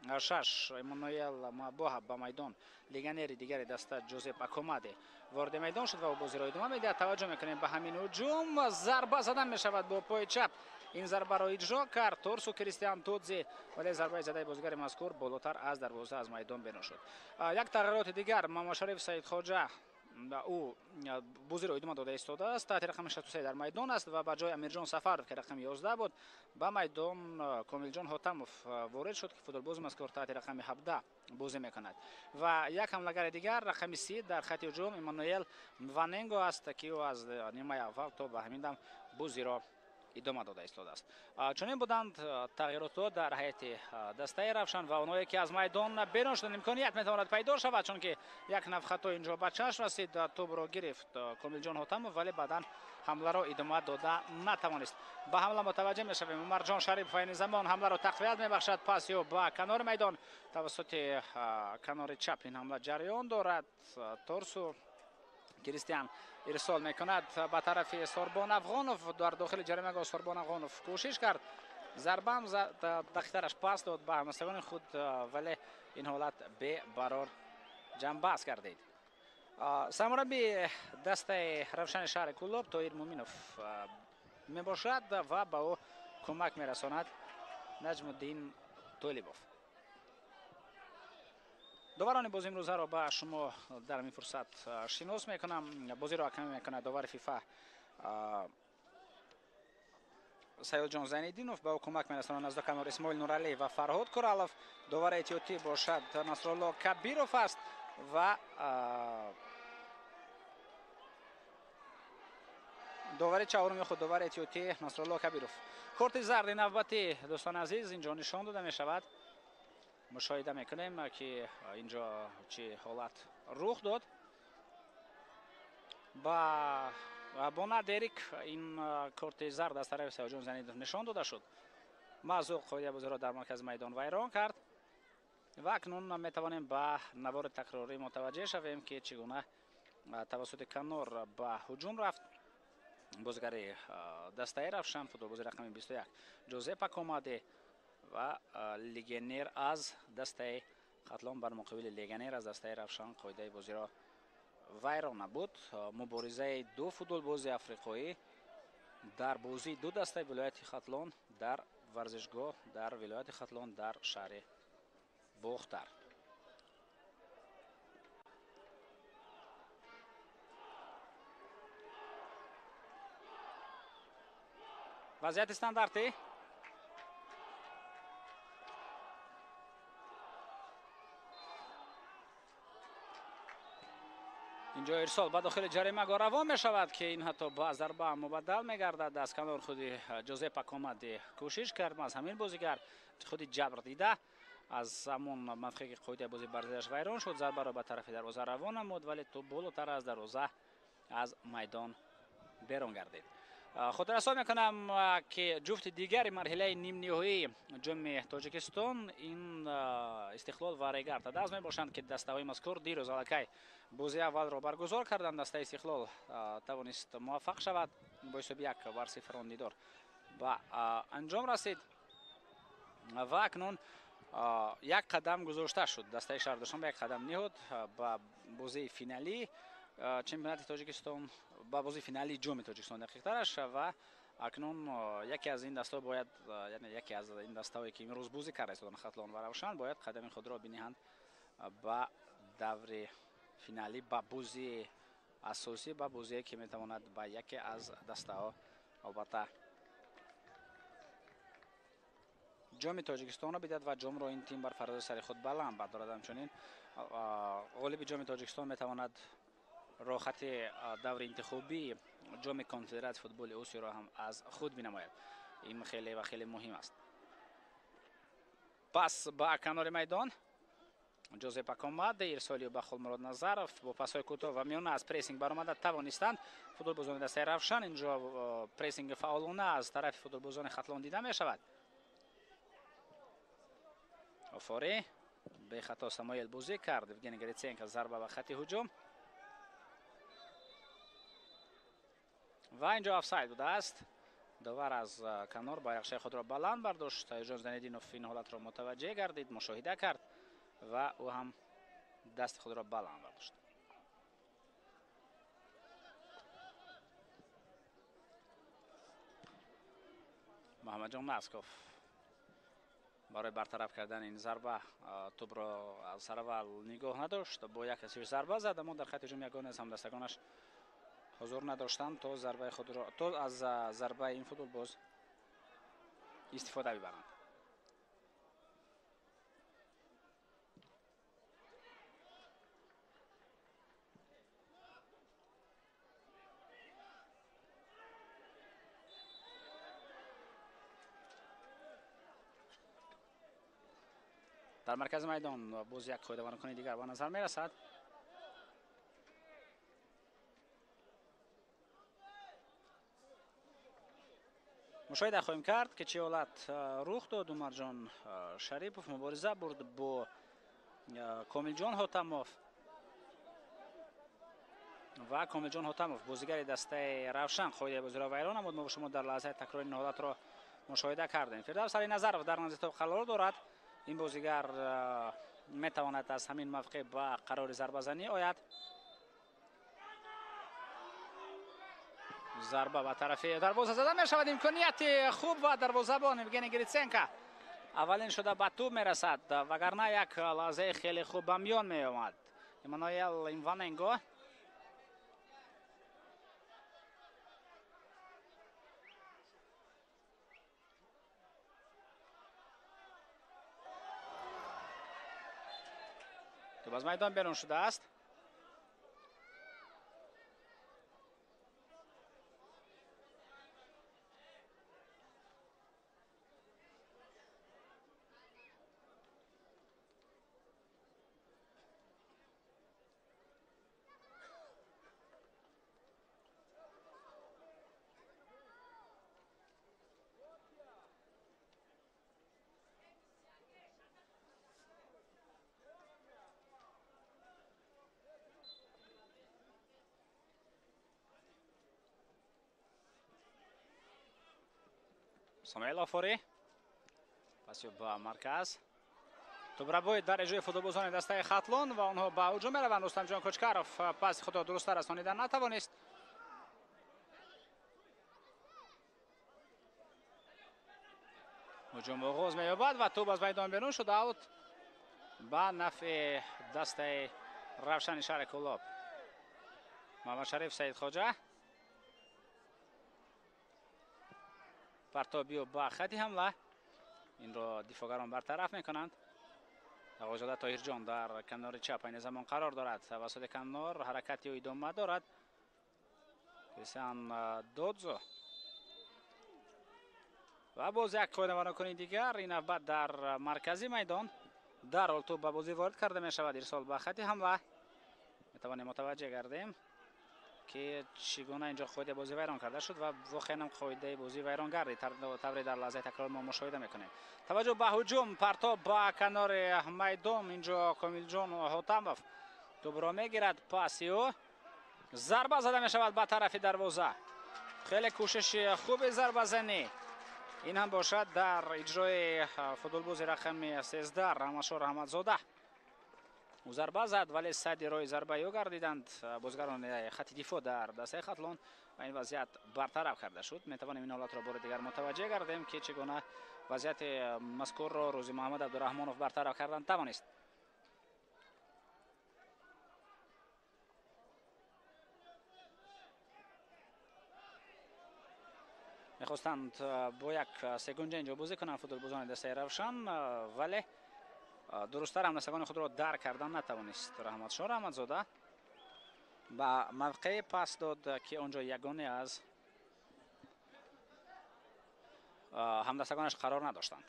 6 Эммануэл Мабоха ба майдон, легионери дигари даста Джозеп Акомаде вард майдон шуд ва бозиро идома медиҳад. Таваҷҷӯҳ мекунем ба ҳамин ҳуҷум. Зарба зада мешавад бо пои чап. ин зарбаро иҷро кард Торсу Кристиан Тодзе, вале зарбаи задаи бозигари мазкур болотар аз дарвоза аз майдон бенон шуд. Як тағйироти дигар, Мамадшариф Саидхоҷа ӯ бозиро идома дода истодааст. таҳти рақами 63 дар майдон аст ва ба ҷои Амирҷон Сафаров ки рақами 11 буд, ба майдон Комилҷон Ҳотамов ворид шуд ки футболбози мазкур таҳти рақами 17 бозӣ мекунад. Ва як ҳамлагари дигар рақами 30 дар хати ҳуҷум Эммануэл Мваненго аст ки ӯ аз нимаи аввал то ба ҳамин дам бозиро идома дода истодааст. Чунин буданд тағйиротҳо дар ҳайати дастаи Равшан ва онҳое ки аз майдон берун шуданд. Имконият метавонад пайдо шавад, чунки як навхато инҷо ба чашм расид. тӯбро гирифт Комилҷон Ҳотамов, вале баъдан ҳамларо идома дода натавонист. ба ҳамла мутаваҷҷеҳ мешавем. Умарҷон Шарипов айни замон ҳамларо тақвият мебахшад. пас ё ба канори майдон тавассути канори чап ин ҳамла ҷараён дорад. Торсу Кристиан ирсол мекунад ба тарафи Сорбон Афғонов. дар дохили ҷаримагоҳ Сорбон Афғонов кӯшиш кард, зарбам зад, дақиқтараш пас дод ба ҳамсаёни худ, вале ин ҳолат бебарор ҷамъбаҳс гардид. самурабби дастаи Равшани шаҳри Кӯлоб Тоҳир Муминов мебошад ва ба ӯ кӯмак мерасонад Наҷмуддин Толибов. доварони бозии имрӯзаро ба шумо дар ҳамин фурсат шинос мекунам. бозиро ҳакамӣ мекунад довари фифа Саёдҷон Зайниддинов, ба ӯ кӯмак мерасонад наздоканор Исмоил Нуралиев ва Фарҳод Куралов. довари эҳтиётӣ бошад Насрулло Кабиров аст ва довари чаҳорум худ довари эҳтиётӣ Насрулло Кабиров. корти зарди навбатӣ дӯстони азиз инҷо нишон дода мешавад. мушоҳида мекунем ки инҷо чӣ ҳолат рух дод. бо надерик ин корти зард аз тарафи Саёдҷон Зайниддинов нишон дода шуд. маъзуқ қоидаи бозиро дар маркази майдон вайрон кард ва акнун метавонем ба навори такрорӣ мутаваҷҷеҳ шавем ки чӣ гуна тавассути канор ба ҳуҷум рафт. бозигари дастаи Равшан, футболбози рақами 21 Ҷозеп Акомаде ва легионер аз дастаи Хатлон бар муқобили легионер аз дастаи Равшан қоидаи бозиро вайрон набуд. муборизаи ду футболбози африқоӣ дар бозии ду дастаи вилояти Хатлон дар варзишгоҳ дар вилояти Хатлон дар шаҳри Бохтар. вазъияти стандартӣ инҷо ирсол ба дохили ҷаримагоҳ равон мешавад ки ин ҳатто ба зарба мубаддал мегардад. аз канор худи Ҷозеп Акомаде кӯшиш кард. аз ҳамин бозигар худи ҷабр дида аз ҳамон мавқеи ки қоидаи бозӣ бар зидаш вайрон шуд, зарбаро ба тарафи дарвоза равон намуд, вале тӯб болотар аз дарвоза аз майдон берун гардид. хотиррасон мекунам ки ҷуфти дигари марҳилаи нимниҳоии ҷоми Тоҷикистон ин Истиқлол ва Регар Тадаз мебошанд ки дастаҳои мазкур дирӯз аллакай бозии аввалро баргузор карданд. дастаи Истиқлол тавонист муваффақ шавад, бо ҳисоби 1-0 дидор ба анҷом расид ва акнун як қадам гузошта шуд. дастаи Шаҳрдушанбе як қадам niҳод ба бозии финалӣ чемпионати Тоҷикистон, ба бозии финалии ҷоми Тоҷикистон дақиқтараш ва акнун яке аз ин дастаҳо бояд, яъне яке аз ин дастаҳое ки имрӯз бозӣ карда истоданд Хатлон ва Равшан бояд қадами худро биниҳанд ба даври финалӣ, ба бозии асосӣ, ба бозие ки метавонад ба яке аз дастаҳо албатта ҷоми Тоҷикистонро бидиҳад ва ҷомро ин тим бар фарози сари худ баланд бардорад. ҳамчунин ғолиби ҷоми Тоҷикистон метавонад роҳхати даври интихобии ҷоми конфедератсияи футболи Осиёро ҳам аз худ бинамояд. ин хеле ва хеле муҳим аст. пас ба канори майдон Ҷозеп Акомаде, ирсолиё ба Хулмурод Назаров бо пасҳои кӯтоҳ ва миёна аз прессинг баромада тавонистанд футболбозони дастаи Равшан. инҷо прессинги фаъолона аз тарафи футболбозони Хатлон дида мешавад. офори бехато Самоил бозӣ кард. Евгений Гриценко зарба ба хати ҳуҷум ва инҷо офсайд будааст. давар аз канор байрақшаи худро баланд бардошт. Эҷоз Зайниддинов ин ҳолатро мутаваҷҷеҳ гардид, мушоҳида кард ва ӯ ҳам дасти худро баланд бардошт. Муҳаммаҷон Масков барои бартараф кардани ин зарба тӯбро аз сараввал нигоҳ надошт. Бо як асиш зарба зад, аммо дар хати ҳуҷум ягона аз ҳамдастагонаш ҳузур надоштанд то зарбаи худро то аз зарбаи ин футболбоз истифода бибаранд. дар маркази майдон боз як қоидаваркуни дигар ба назар мерасад. мушоҳида хоҳем кард ки чӣ ҳолат рух дод. Умарҷон Шарипов мубориза бурд бо Комилҷон Ҳотамов ва Комилҷон Ҳотамов бозигари дастаи Равшан қоидаи бозиро вайрон намуд. мо ба шумо дар лаҳзаи такрори ин ҳолатро мушоҳида кардем. Фирдавс Алиназаров дар назитоб қарор дорад. ин бозигар метавонад аз ҳамин мавқеъ ба қарори зарбазанӣ ояд. зарба ба тарафи дарвоза зада мешавад. имконияти хуб ва дарвозабон Евгений Гриценко аввалин шуда ба тӯб мерасад, вагарна як лаҳзаи хеле хуб ба миён меомад. Эммануэл Имваненго тӯб аз майдон берун шудааст. Самуэл Афори паси ба марказ. Тӯбра боид дар эҷои футболбозони дастаи Хатлон ва онҳо ба ҳуҷум мераванд. Рустамҷон Кӯчкаров паси худро дурусттар расонида натавонист. ҳуҷум оғоз меёбад ва тӯб аз майдон берун шуда аут ба нафъи дастаи Равшани шаҳри Кӯлоб. Маҳмадшариф Саидхоҷа партобиё ба хати ҳамла. инро дифоъгарон бартараф мекунанд. Ағозода Тоҳирҷон дар канори чап айни замон қарор дорад. тавассути канор ҳаракати ӯ идома дорад. Кристиан Додзо ва боз як қоидаваркуни дигар. ин навбат дар маркази майдон. дарҳол тӯб ба бозӣ ворид карда мешавад. ирсол ба хати ҳамла. метавонем мутаваҷҷеҳ гардем ки чӣ гуна инҷо қоидаи бозӣ вайрон карда шуд ва воқеан ҳам қоидаи бозӣ вайрон гардид. тавре дар лаҳзаи такрор мо мушоҳида мекунем. таваҷҷӯҳ ба ҳуҷум партоб ба канори майдон. инҷо Комилҷон Ҳотамов тӯбро мегирад. паси ӯ зарба зада мешавад ба тарафи дарвоза. хеле кӯшиши хуби зарбазанӣ. ин ҳам бошад дар иҷрои футболбози рақами 13 Раҳматшор Раҳматзода. ӯ зарба зад, вале садди роҳи зарбаи ӯ гардиданд бозигарони хати дифоъ дар дастаи Хатлон ва ин вазъият бартараф карда шуд. метавонем ин ҳолатро бори дигар мутаваҷҷеҳ гардем ки чӣ гуна вазъияти мазкурро Рӯзи Муҳаммад Абдураҳмонов бартараф кардан тавонист. мехостанд бо як секунҷа инҷо бозӣ кунанд футболбозони дастаи Равшан, вале дурусттар ҳамнасагони худро дар кардан натавонист. Раҳматшор Раҳматзода ба мавқеъ пас дод ки онҷо ягоне аз ҳамдастагонаш қарор надоштанд.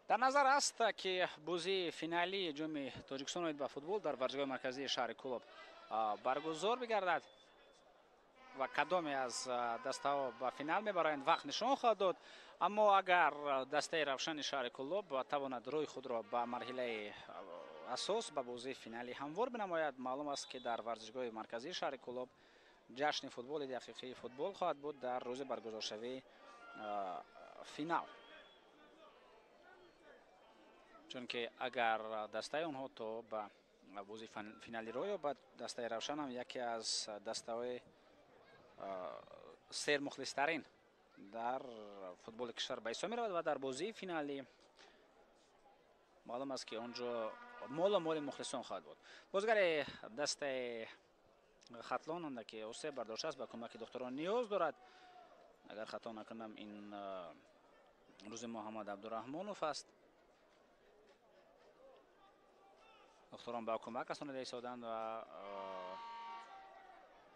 дар назар аст ки бозии финалии ҷоми Тоҷикистон оид ба футбол дар варзишгоҳи марказии шаҳри Кӯлоб баргузор бигардад ва кадоме аз дастаҳо ба финал мебароянд вақт нишон хоҳад дод. اما اگر دسته روشن شهر کلوب تواند روی خود را به مرحله اساس به بازی فینالی هموار بنماید، معلوم است که در ورزشگاه مرکزی شهر کلوب جشن فوتبال دقیقه فوتبال خواهد بود در روز برگزارشوی فینال. چون که اگر دسته اونها تا به بازی فینالی رو یابد، دسته روشن هم یکی از دسته های سیر مخلص ترین در فوتبال کشور به حساب می رود و در بازی فینالی معلوم است که اونجا مال مخلصان خواهد بود. بازیگر دسته خطلان که اوسه برداشته است، به کمک دکتران نیاز دارد. اگر خطا نکنم این روز محمد عبدالرحمانوف است. دکتران با کمک رسانده ایستادند و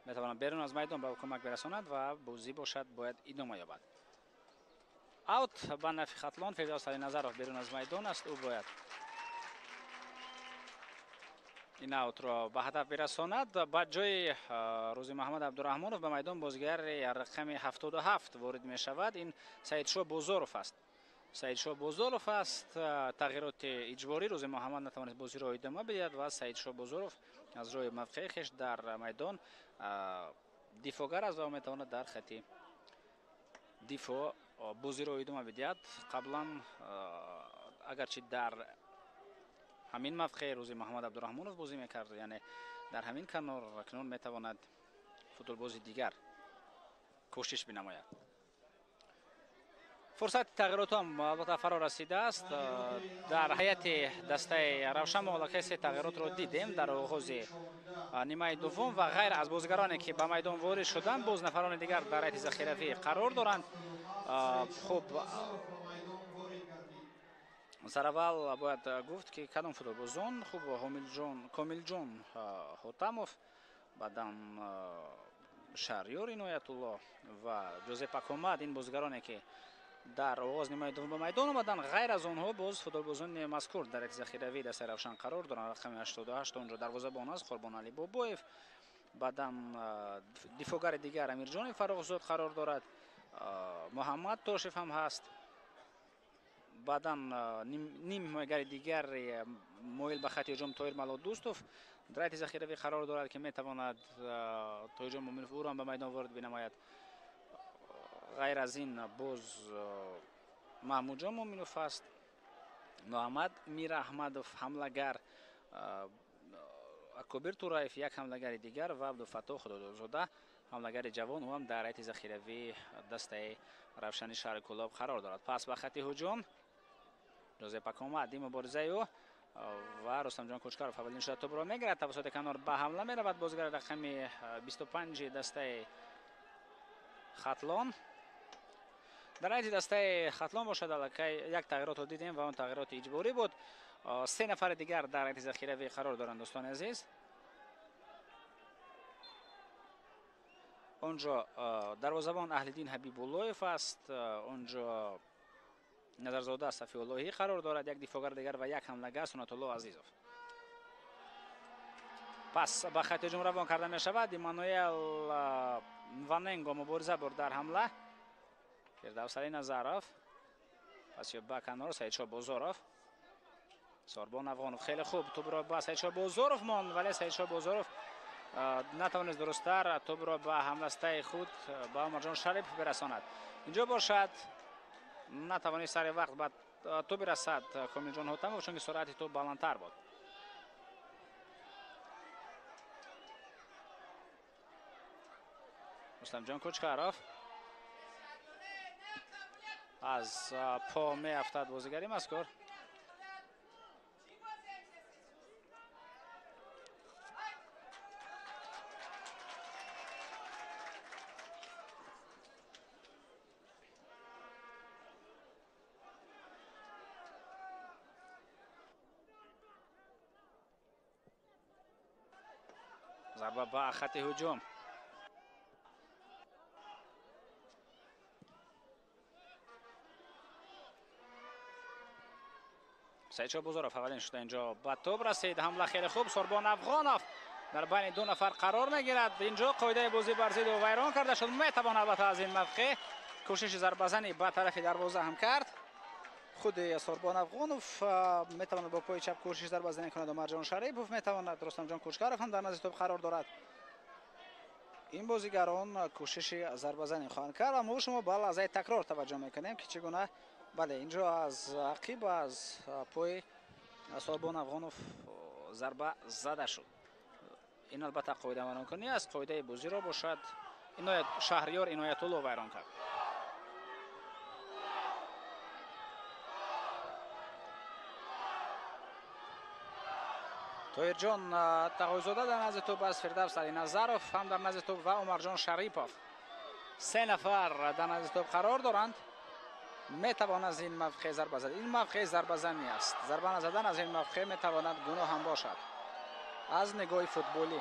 میتوانند بیرون از میدان با کمک برساند و بازی باشد باید ادامه یابد. اوت به نفع خطلان. فیضا سالینظرов بیرون از میدان است. او باید این اوت را به هدف برساند. با جای روزی محمد عبدالرحمانوف به میدان بازیگر رقم 77 وارد می شود. این سعیدشاه بوزاروف است. سعیدشاه بوزاروف است. تغییرات اجباری روزی محمد نتوانست بازی را ادامه بدهد و سعیدشاه بوزاروف از روی موقع خویش در میدان دفاعگر است و میتواند در خط دفاع بازی را ادامه بدهد. قبلا اگرچه در همین موقع روزی محمد عبدالرحمانوف بازی میکرد، یعنی در همین کنار، اکنون میتواند فوتبال بازی دیگر کوشش بنماید. فرصت تغییرات هم البته فرا رسیده است. در هیئت دسته روشن ما کسی تغییرات را دیدیم در آغاز نیمه دوم و غیر از بازیگرانی که به میدان وارد شدند، باز نفران دیگر در هیئت ذخیروی قرار دارند. خوب سر اول باید گفت که کدام فوتبالبازان خوب کامل جان حاتموف، بعدم شهریار عنایت الله و جوزپه کاماد، این بازیگرانی که در آغاز نیمه دوم به میدان آمدند. غیر از آنها باز فوتبالبازان مذکور در یک ذخیروی دسته روشن قرار دارند. رقم 88 اونجا دروازه‌بان است قربان علی بابایف، بعدم دفاعگر دیگر امیرجان فراخزاد قرار دارد، محمد توشیف هم هست، بعدا نیم حمایتگر دیگر مایل به خط هجوم طاهر ملا دوستوف در هیئت ذخیروی قرار دارد که میتواند تا هجوم مومنوف او را به میدان وارد بنماید. غیر از این باز محمود جان مومنوف است، محمد میر احمدوف حملهگر، اکبر تورایف یک حملهگر دیگر و عبدالفتاح خدادادزاده حملهگر جوان، او هم در هیئت ذخیروی دسته روشن شهر کلاب قرار دارد. پس به خط هجوم جوزپه کاماد مبارزه او و رستم جان کوچکارov اولین شوت توپ را میگیرد، توسط کنار به حمله میرود بازیگر رقم 25 دسته خطلان. در هیئت دسته خطلان باشد الکی یک تغییرات رو دیدیم و اون تغییرات اجباری بود. 3 نفر دیگر در هیئت ذخیروی قرار دارند دوستان عزیز. اونجا دروازه‌بان اهل‌الدین حبیب اللهیف است، اونجا نظرزاده صفی اللهی قرار دارد، یک دفاعگر دیگر و یک حمله‌گر سنت الله عزیزوف. پس به خط هجوم روان کرده می شود. ایمانوئل واننگو مبارزه برد در حمله. فردوس سالینظرов، پس به کنار سعیدشاه بوزاروف، ساربان افغانوف خیلی خوب توپ را به سعیدشاه بوزاروف ماند، ولی سعیدشاه بوزاروف نتوانست درست‌تر توپ را به حملسته خود با عمرجان شریف برساند. اینجا باشد نتوانست سر وقت بعد توپ برسد کامل جان حاتموف، چون که سرعت توپ بلندتر بود. رستم جان کوچکارov از پا می افتد بازیگری مذکور. ضربه به خط هجوم. سعیدشاه بوزاروف اولین شده اینجا با توپ رسید، حمله خیلی خوب، ساربان افغانوف در بین دو نفر قرار میگیرد. اینجا قاعده بازی بر ضد او ویران کرده شد. میتوان البته از این موقع کوشش ضربه‌زنی به طرف دروازه هم کرد. خود سوربان افغانوف میتواند با پای چپ کوشش ضربه‌زنی کند و مرجان شریپوف میتواند رستم جان کوچکارف هم در نزد توپ قرار دارد. این بازیگران کوشش ضربه‌زنی خواهند کرد و ما شما به لحظه تکرار توجه میکنیم که چگونه بله اینجا از عقب از پای سوربان افغانوف ضربه زده شد. این البته قاعده ویرانکنی است. قاعده بازی را باشد شهریار عنایت الله ویران کرد. طاهر جان تقاضاده در نزد توپ از فردوس علی نظرов هم در نزد توپ و عمر جان شریپوف 3 نفر در نزد توپ قرار دارند. میتوان از این موقع ضربه زد. این موقع ضربه زنی است. ضربه نزدن از این موقع میتواند گناه هم باشد از نگاه فوتبالی.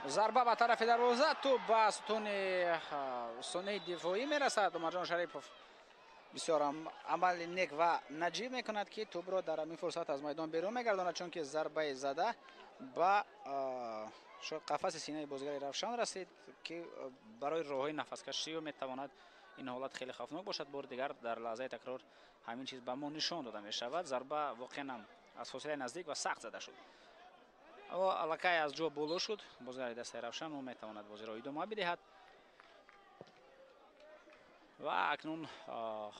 ضربه به طرف دروازه توپ به ستون سانه دفاعی میرسد. عمر جان شریپوف بسیار عمل نیک و نجیب میکند که توپ را در این فرصت از میدان بیرون میگرداند، چون که ضربه زده به قفس سینه بازیگر روشن رسید که برای راهی نفس کشی و میتواند این حالت خیلی خوفناک باشد. بار دیگر در لحظه تکرار همین چیز به ما نشان داده می شود. ضربه واقعا از فاصله نزدیک و سخت زده شد و الکی از جا بالا شد. بازیگر دست روشن و میتواند بازی را ادامه بدهد. و اکنون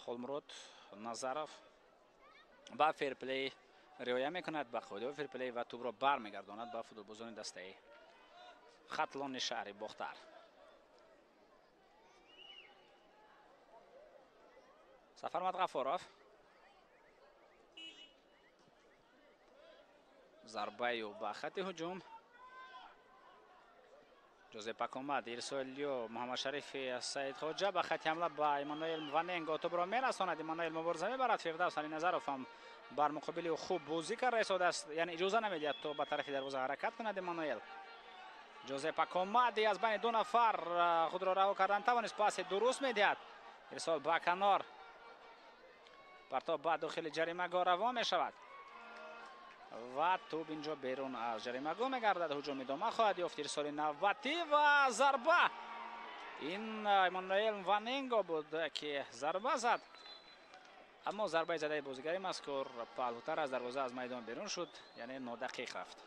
خلمرود نظرов با فیر پلی رعایت میکند به قاعده فیر پلی و توپ را برمیگرداند به فوتبالبازان دسته خطلان شهر باختر. سفرمت غفاروف ضربه و به خط هجوم. جوزپ کاماد ارسالیو محمد شریف سعید خواجه به خط حمله با ایمانوئل واننگو توپ را میرساند. ایمانوئل مبارزه میبرد. فردوس علی نظرов هم بر مقابل خوب بازی کرده است، یعنی اجازه نمیدهد تو به طرف دروازه حرکت کند. ایمانوئل جوزپ کاماد از بین دو نفر خود را رها کردن توانست پاس درست میدهد. ارسال با کنار پرتاب به داخل جریمه گاه روان می شود و توپ اینجا بیرون از جریمه گاه میگردد. هجوم ادامه خواهد یافت. ارسال نوبتی و ضربه. این ایمانوئل واننگو بود که ضربه زد، اما ضربه زده بازیگر مذکور پهلوتر از دروازه از میدان بیرون شد، یعنی نادقیق رفت.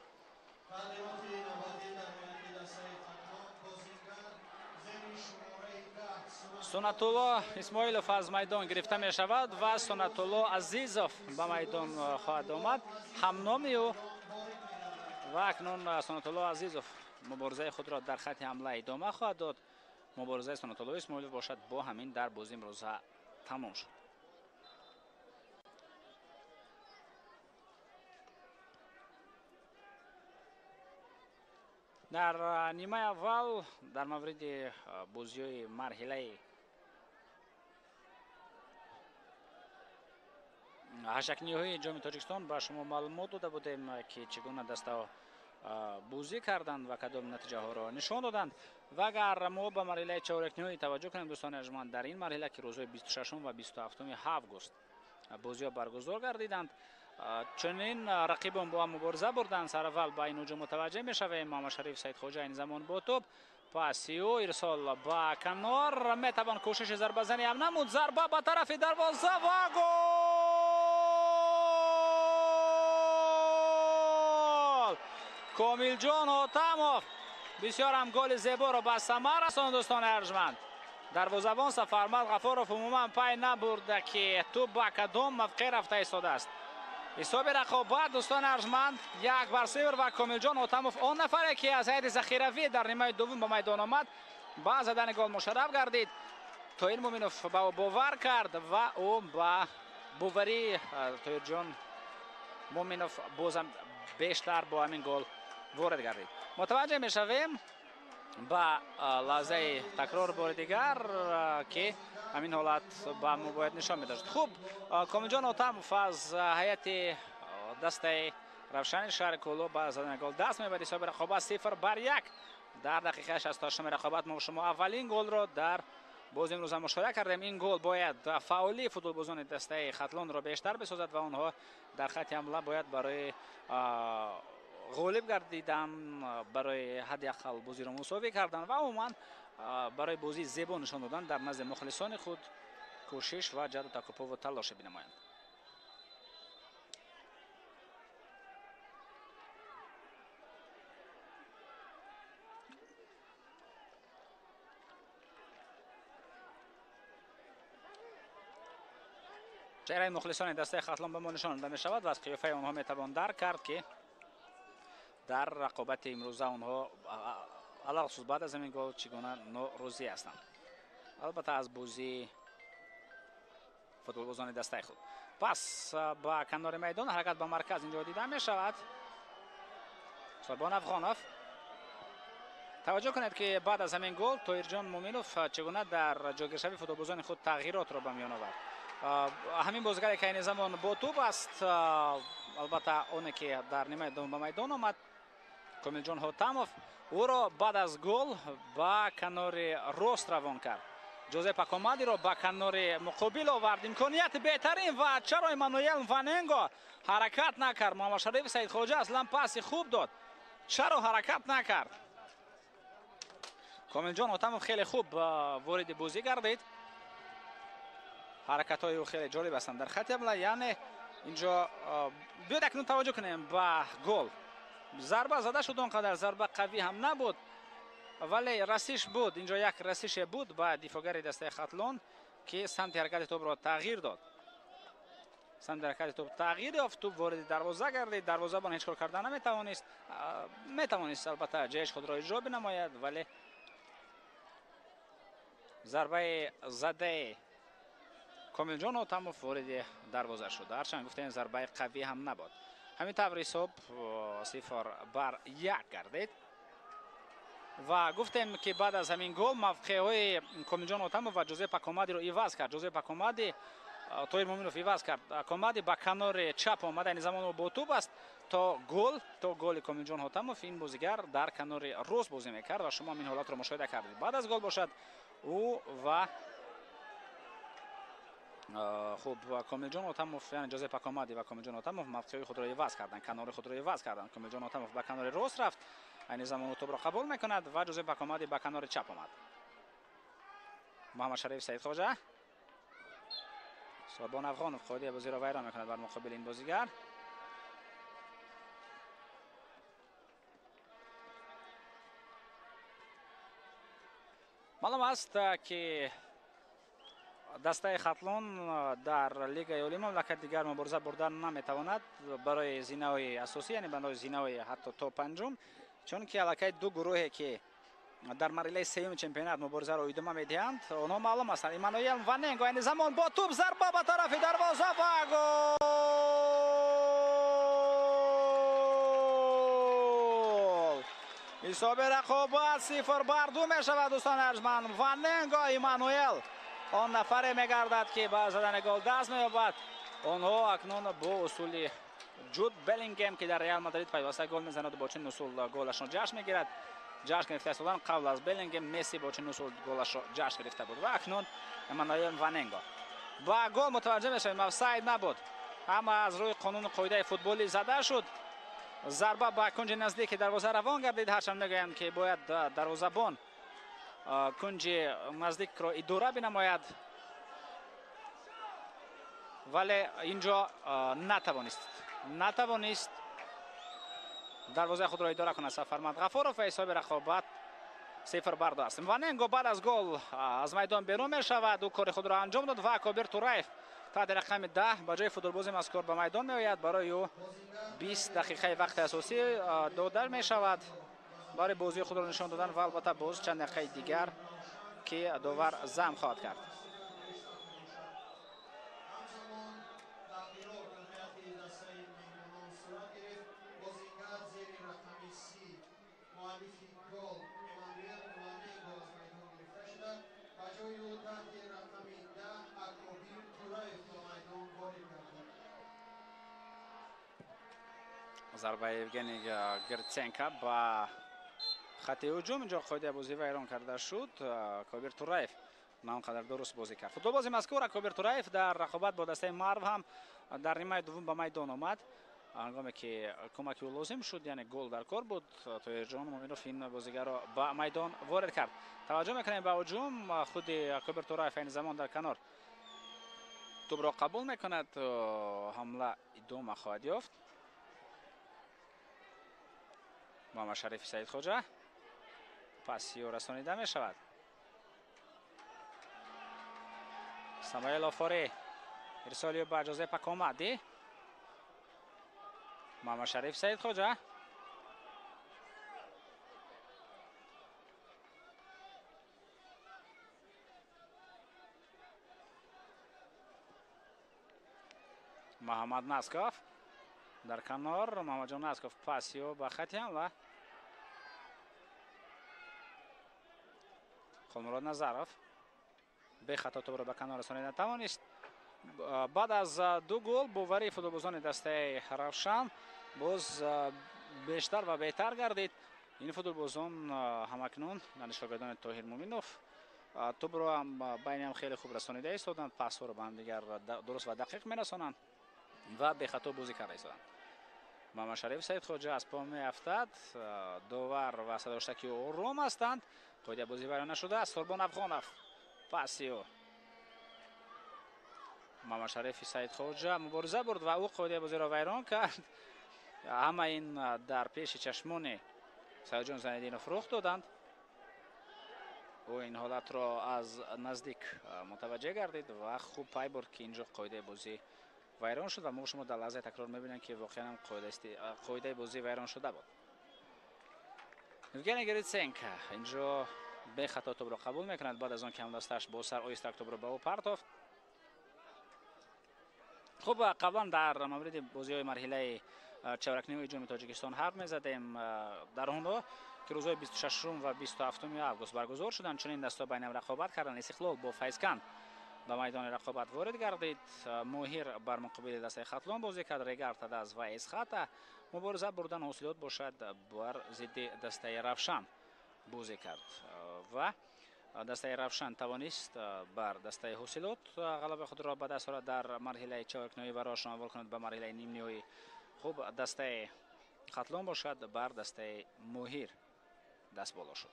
سنت الله اسماعیلوف از میدان گرفته می شود و سنت الله عزیزوف به میدان خواهد آمد همنامی و اکنون سنت الله عزیزوف مبارزه خود را در خط حمله ادامه خواهد داد. مبارزه سنت الله اسماعیلوف باشد با همین در بازی امروز تمام شد. در نیمه اول در مورد بازی مرحله هشتگ‌نهایی جام تاجیکستان با شما معلومات داده بودیم که چگونه دسته بازی کردند و کدام نتیجه ها را نشان دادند. و اگر ما به مرحله چهارک‌نهایی توجه کنیم دوستان ارجمند، در این مرحله که روزهای 26 و 27 آگوست بازی ها برگزار گردیدند، چنین رقیبان با مبارزه بردند. سر اول با این هجوم متوجه میشویم. محمد شریف سعید خواجه این زمان با توپ پاسی و ارسال با کنار میتوان کوشش ضربه زنی هم نمود. ضربه به طرف دروازه و گل. کامیل جان حاتموف بسیار هم گل زیبا را به ثمر رساند. دوستان ارجمند دروازه‌بان سفرمت غفاروف عموما پای نبرد که توپ با کدام موقع رفته ایستاده است. حساب رقابت دوستان ارجمند 1-0 و کامیل جان حاتموف آن نفره که از حیث ذخیروی در نیمه دوم به میدان آمد با زدن گل مشرف گردید. طاهر مومنوف با باور کرد و او با باوری طاهر جان مومنوف بازم بیشتر با همین گل وارد گردید. متوجه میشویم با لحظه تکرار بار دیگر که همین حالت با ما باید نشان میدهد. خوب کامیل جان حاتموف از هیئت دسته روشن شهر کولو با زدن گل دست میبرد. حساب رقابت 0-1 در دقیقه 68 رقابت. ما شما اولین گل را در بازی امروز مشاهده کردیم. این گل باید فعالی فوتبالبازان دسته خطلان را بیشتر بسازد و آنها در خط حمله باید برای غالب گردیدن، برای حداقل بازی را مساوی کردن و عموما برای بازی زیبا نشان دادن در نزد مخلصان خود کوشش و جهد و تکاپو و تلاش بنمایند. چهره مخلصان دسته خاتلان به ما نشان داده می شود و از قیافه آنها می توان درک کرد که در رقابت امروزه آنها علاوه بعد از همین گل چگونه نوروزی هستند. البته از بازی فوتبالبازان دسته خود. پس با کنار میدان حرکت به مرکز اینجا دیده می شود. سربان افغانوف توجه کنید که بعد از همین گل طاهرجان مومنوف چگونه در جاگیرشوی فوتبالبازان خود تغییرات را به میان آورد. همین بازیگر که این زمان با توپ است، البته اون که در نیمه دوم به میدان آمد کامل جان حاتموف او را بعد از گل با کنار راست روان کرد. جوزپ اکامادی را با کنار مقابل آورد. امکانیت بهترین و چرا ایمانوئل واننگو حرکت نکرد. محمد شریف سید خواجه اصلا پاس خوب داد، چرا حرکت نکرد؟ کامل جان حاتموف خیلی خوب وارد بازی گردید. حرکت های او خیلی جالب هستند در خط حمله. یعنی اینجا بیاید اکنون توجه کنیم به گل. ضربه زده شد، اونقدر ضربه قوی هم نبود ولی رسیش بود. اینجا یک رسیش بود با دفاعگر دسته خاتلان که سمت حرکت توپ را تغییر داد. سمت حرکت توپ تغییر یافت، توپ وارد دروازه گردید. دروازه‌بان هیچ کار کردن نمیتوانست. میتوانست البته جایش خود را اجرا بنماید ولی ضربه زده کامل جان حاتموف وارد دروازه شد. هرچند گفتیم ضربه قوی هم نبود. همین طور حساب 0-1 گردید و گفتیم که بعد از همین گل موقعه های کامل جان حاتموف و جوزپ اکامادی رو عوض کرد. جوزپ اکامادی طاهر مومنوف عوض کرد. اکامادی با کنار چپ آمده، این زمان با توپ است تا گل کامل جان حاتموف. این بازیگر در کنار راست بازی میکرد و شما این حالات رو مشاهده کردید. بعد از گل باشد او و خوب کامل جان حاتموف، یعنی جوزپ اکامادی و کامل جان حاتموف موقعی خود را عوض کردند، کنار خود را عوض کردند. کامل جان حاتموف به کنار راست رفت، این زمان توپ را قبول میکند و جوزپ اکامادی به کنار چپ آمد. محمد شریف سید خواجه سربان افغانوف خودی بازی را ویران میکند بر مقابل این بازیگر. معلوم است که دسته خاتلان در لیگ یالی مملکت دیگر مبارزه بردن نمیتواند برای زینه‌های اساسی، یعنی برای زینه‌های حتی تا پنجم، چون که الکی دو گروهی که در مرحله سوم چمپیونات مبارزه را ادامه میدهند آنها معلوم هستند. ایمانوئل واننگو این زمان با توپ ضربه به طرف دروازه و گل. حساب رقابت 0-2 می شود دوستان ارجمند. واننگو ایمانوئل آن نفر میگردد که با زدن گل دست مییابد. آنها اکنون با اصول جود بلینگهم که در ریال مادرید پیوسته گل میزند و با چنین اصول گلش را جشن میگیرد. جشن گرفته است. قبل از بلینگهم مسی با چنین اصول گلش را جشن گرفته بود و اکنون ایمانوئل واننگو با گل متوجه میشویم آفساید نبود، اما از روی قانون قاعده فوتبالی زده شد. ضربه با کنج نزدیک دروازه روان گردید. هرچند میگویند که باید دروازه‌بان کنج نزدیک را اداره بنماید ولی اینجا نتوانست دروازه خود را اداره کند. فرماند غفارov. حساب رقابت 0-2 است. واننگو بعد از گل از میدان بیرون می شود. او کار خود را انجام داد و کابر توریف تحت رقم 10 با جای فوتبالباز مذکور به میدان می آید. برای او 20 دقیقه وقت اساسی داده می شود برای بازی خود را نشان دادن و البته باز چند دقیقه دیگر که داور زم خواهد کرد. ضربه یوگنی گرتسنکا با خط هجوم اینجا قاعده بازی ویران کرده شد. کابر توریف نه اونقدر درست بازی کرد. فوتبالباز مذکور کابر توریف در رقابت با دسته مرو هم در نیمه دوم به میدان آمد. هنگامی که کمک او لازم شد، یعنی گل در کار بود، طاهر جان مومنوف این بازیگر را به میدان وارد کرد. توجه میکنیم به هجوم، خود کوبرتورای فین زمان در کنار توپ را قبول میکند، حمله ادامه خواهد یافت. محمد شریف سعید خوجا پاسی او رسانیده می شود. ساموئل آفاری ارسالی به جوزه پاکامادی. محمد شریف سعید خوجا محمد ناسکوف در کنار. محمد جان ناسکوف پاسی او به خط حمله. خالمراد نظرов به خطا توپ را به کنار رسانیده توانست. بعد از دو گل باوری فوتبالبازان دسته روشن باز بیشتر و بهتر گردید. این فوتبالبازان همکنون یعنی شاگردان طاهر مومنوف توپ را هم بین هم خیلی خوب رسانیده ایستادند، پاس ها را به هم دیگر درست و دقیق میرسانند و به خطا بازی کرده ایستادند. محمد شریف سعید خوجا از پا میافتد، داور و صداشتکی او روم هستند. قاعده بازی بیان نشده است. سربان افغانов پاسی او محمد شریف سعید خوجا مبارزه برد و او قاعده بازی را ویران کرد. همه این در پیش چشمان سعید جان زیندینوف رخ دادند. او این حالت را از نزدیک متوجه گردید و خوب پی برد که اینجا قاعده بازی ویران شد و ما شما در لحظه تکرار میبینید که واقعا هم قاعده بازی ویران شده بود. یوگنی گریتسنکا اینجا به خطا توپ را قبول میکند، بعد از آن که هم دستش با سر آیستک توپ را به او پرتافت. خب قبلا در مورد بازی های مرحله چهارک نیمه جام تاجیکستان حرف میزدیم. در اونها که روزهای 26 و 27 آگوست برگزار شدند، چنین دستا بین هم رقابت کردند. استقلال با فیضکن به میدان رقابت وارد گردید. موهیر بر مقابل دسته خطلان بازی کرد. ریگارد از و اسخات مبارزه بردن حاصلات باشد بر ضد دسته روشن بازی کرد و دسته روشن توانست بر دسته حاصلات غلبه خود را به دست آورد در مرحله چهارک نهایی و راهشان اول کند به مرحله نیم نهایی. خوب دسته خطلان باشد بر دسته موهیر دست بالا شد.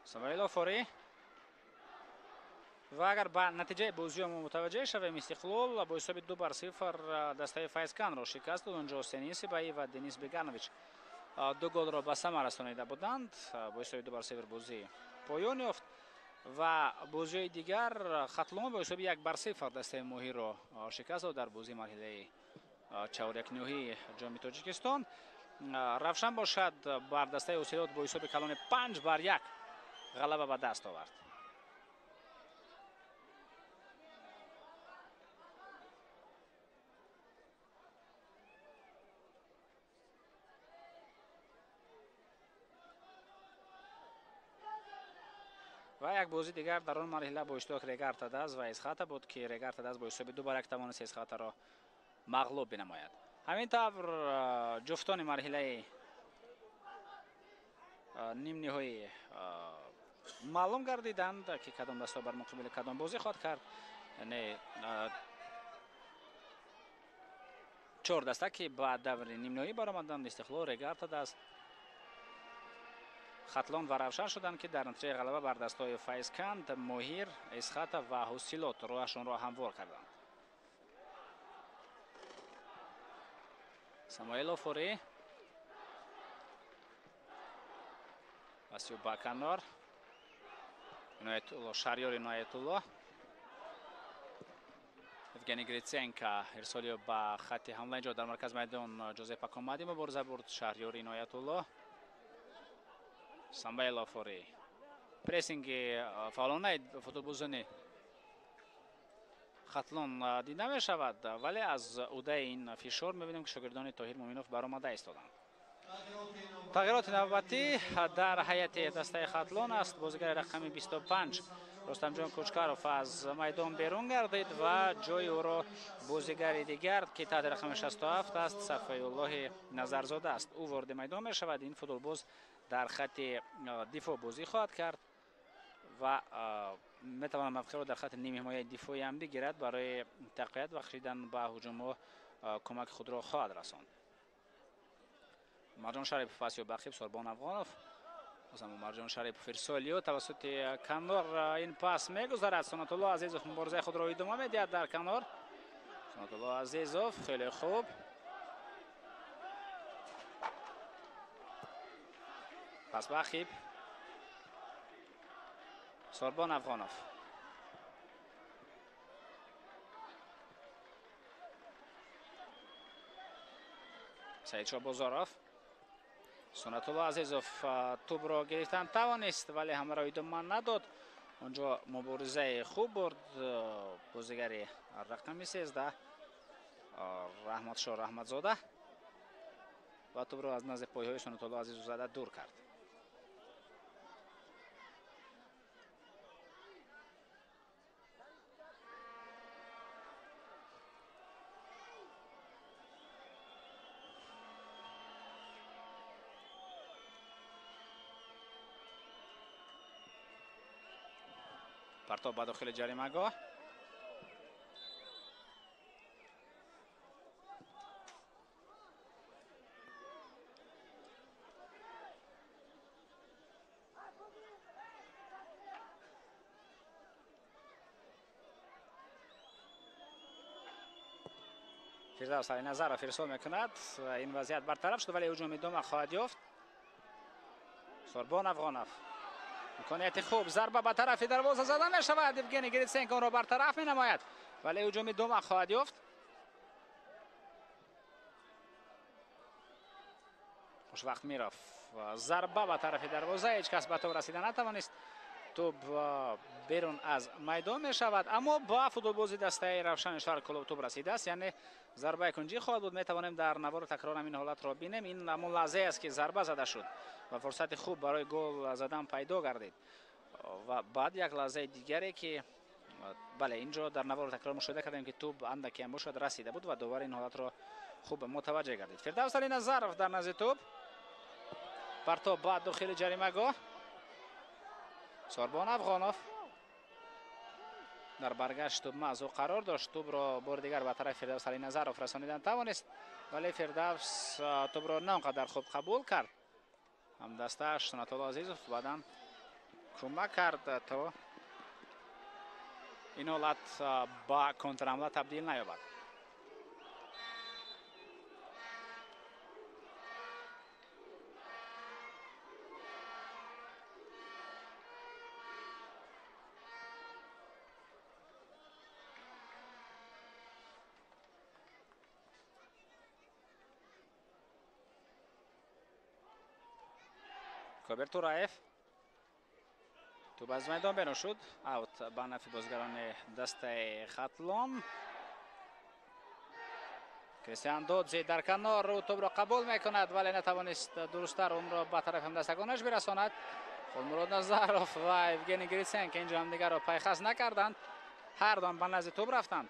ساموئل آفاری و اگر به نتیجه بازی ما متوجه شویم، استقلال با حساب 2-0 دسته فیضکن را شکست داد. اونجا حسین سیبایی و دنیس بگانویچ دو گل را به ثمر رسانیده بودند. با حساب 2-0 بازی پایان یافت و بازی دیگر خطلان با حساب 1-0 دسته موهیر را شکست داد در بازی مرحله چهارک نهایی جام تاجیکستان. روشن باشد بر دسته حاصلات با حساب کلان 5-1 غلبه به دست آورد. و یک بازی دیگر در آن مرحله با اشتراک ریگارد داز و اسخات بود که ریگارد داز با حساب 2-1 توانست اسخات را مغلوب بنماید. همینطور جفتان مرحله نیم نهایی معلوم گردیدند که کدام دسته بر مقابل کدام بازی خواهد کرد. یعنی 4 دسته که بعد دور نیم نهایی برآمدند. استقلال، ریگارد داز، خطلان و روشن شدند که در نتیجه غلبه بر دستای فیضکن، موهیر، اسخات و حاصلات روحشان را هموار کردند. ساموئل آفاری پاسی به کنار. شهریار عنایت الله. یوگنی گریتسنکا ارسالی به خط حمله. اینجا در مرکز میدان جوزه پاکامادی مبارزه برد. شهریار عنایت الله. ساموئل آفاری پرسینگ فعالانه فوتبالبازان خطلان دیده می شود، ولی از عهده این فشار میبینیم که شاگردان طاهر مومنوف برآمده ایستادند. تغییرات نوبتی در هیئت دسته خطلان است. بازیگر رقم 25 рустамҷон кучкаров аз майдон берун гардид ва ҷои ӯро бозигари дигар ки таҳти рақами 67 аст Сафиуллоҳи Назарзода аст. ӯ ворди майдон мешавад. ин футболбоз дар хатти дифоъ бозӣ хоҳад кард ва метавонад мавқеро дар хатти нимҳимояи дифоӣ ҳам бигирад. барои тақвият ва хишидан ба ҳуҷумҳо кӯмаки худро хоҳад расонд. Марҷон Шарипов, Фасиё Бахиб, Сорбон Афғонов. Марҷон Шарипов ирсолиё тавассути канор ин пас мегузарад. Сонатулло Азизов муборизаи худро идома медиҳад дар канор. Сонатулло Азизов хеле хуб. Пас Бахиб. Сорбон Афғонов. Саидшо Бозоров. Сонатулло Азизов тӯбро гирифтан тавонист, вале ҳамаро идома надод. онҷо муборизаи хуб бурд бозигари рақами 13 Раҳматшоҳ Раҳматзода ва тӯбро аз назди пойҳои Сонатулло Азизов зада дур кард. партоб ба дохили ҷаримагоҳ. фирдавс Алиназаров ирсол мекунад. ин вазъият бартараф шуд, вале ҳуҷум идома хоҳад ёфт. Сорбон Афғонов. имконияти хуб, зарба ба тарафи дарвоза зада мешавад. Евгений Гриценко онро бартараф менамояд, вале ҳуҷум идома хоҳад ёфт. хушвақт Миров. зарба ба тарафи дарвоза, ҳеҷ кас ба тоб расида натавонист. тӯб берун аз майдон мешавад, аммо ба футболбози дастаи Равшани Шаҳр Кӯлов тӯб расидааст, яъне зарбаи кунҷӣ хоҳад буд. метавонем дар навори такрорам ин ҳолатро бинем. ин ҳамон лаҳзае аст ки зарба зада шуд ва фурсати хуб барои гол задан пайдо гардид. ва баъд як лаҳзаи дигаре ки бале инҷо дар навори такрор мушоҳида кардем ки тӯб андаке ҳам бошад расида буд ва довар ин ҳолатро хуб мутаваҷҷеҳ гардид. Фирдавс Алиназаров дар назди тӯб. партоб ба дохили ҷаримагоҳ. Сорбон Афғонов дар баргашт тӯб маъзур қарор дошт. тӯбро бори дигар ба тарафи Фирдавс Алиназаров расонидан тавонист, вале Фирдавс тӯбро на он қадар хуб қабул кард. ҳамдастааш Сонатулло Азизов баъдан кӯмак кард то ин ҳолат ба контрҳамла табдил наёбад. Кобир Тураев. тӯб аз майдон берун шуд. аут ба нафи бозигарони дастаи Хатлон. Кристиан Додзи дар канор ӯ тӯбро қабул мекунад, вале натавонист дурусттар онро ба тарафи ҳамдастагонаш бирасонад. Хулмурод Назаров ва Евгений Гриценко инҷо ҳамдигарро пайхас накарданд. ҳардуам ба назди тӯб рафтанд,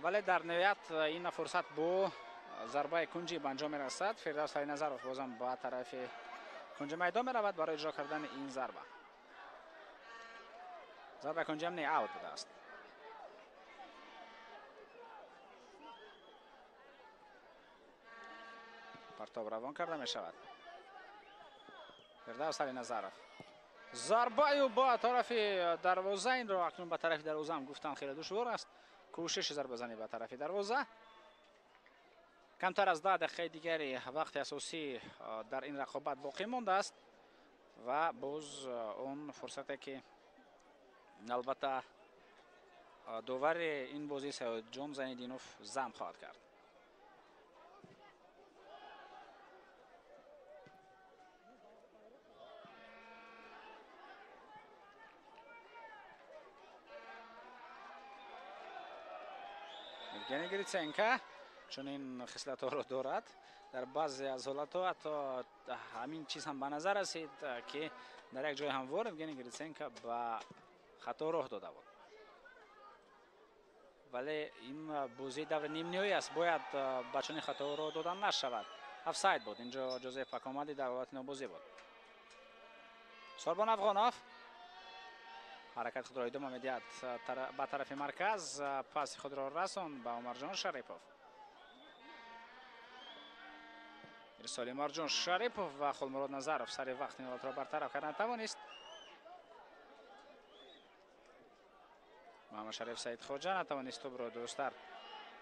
вале дар ниҳоят ин фурсат бо зарбаи кунҷӣ ба анҷом мерасад. Фирдавс Алиназаров бозам ба тарафи кунҷи майдон меравад барои иҷро кардани ин зарба. зарбаи кунҷи ҳам не аут будааст. партоб равон карда мешавад. Фирдавс Алиназаров. зарбаю ба тарафи дарвоза. инро акнун ба тарафи дарвоза ҳам гуфтан хеле душвор аст. кӯшиши зарбазанӣ ба тарафи дарвоза. камтар аз 10 дақиқаи дигари вақти асосӣ дар ин рақобат боқӣ мондааст ва боз он фурсате ки албатта довари ин бозӣ Саёдҷон Зайниддинов зам хоҳад кард. Евгений Гриценко чунин хислатҳоро дорад. дар баъзе аз ҳолатҳо ҳатто ҳамин чиз ҳам ба назар расид ки дар як ҷои ҳамвор Евгений Гриценко ба خطا راه داده بود. ولی این بازی دور نیم نیمه است، باید بچنین خطا راه دادن نشود. افساید بود. اینجا جوزف پاکامادی در حالت نوبازی بود. سوربان افغانوف حرکت خود را ادامه میدهد به طرف مرکز، پاس خود را رساند به عمرجان شریپوف. ارسال عمرجان شریپوف و خلمراد نظرов سر وقت این حالت را برطرف کردن توانست. محمد شریف سعید خواجه نتوانست توپ را درست‌تر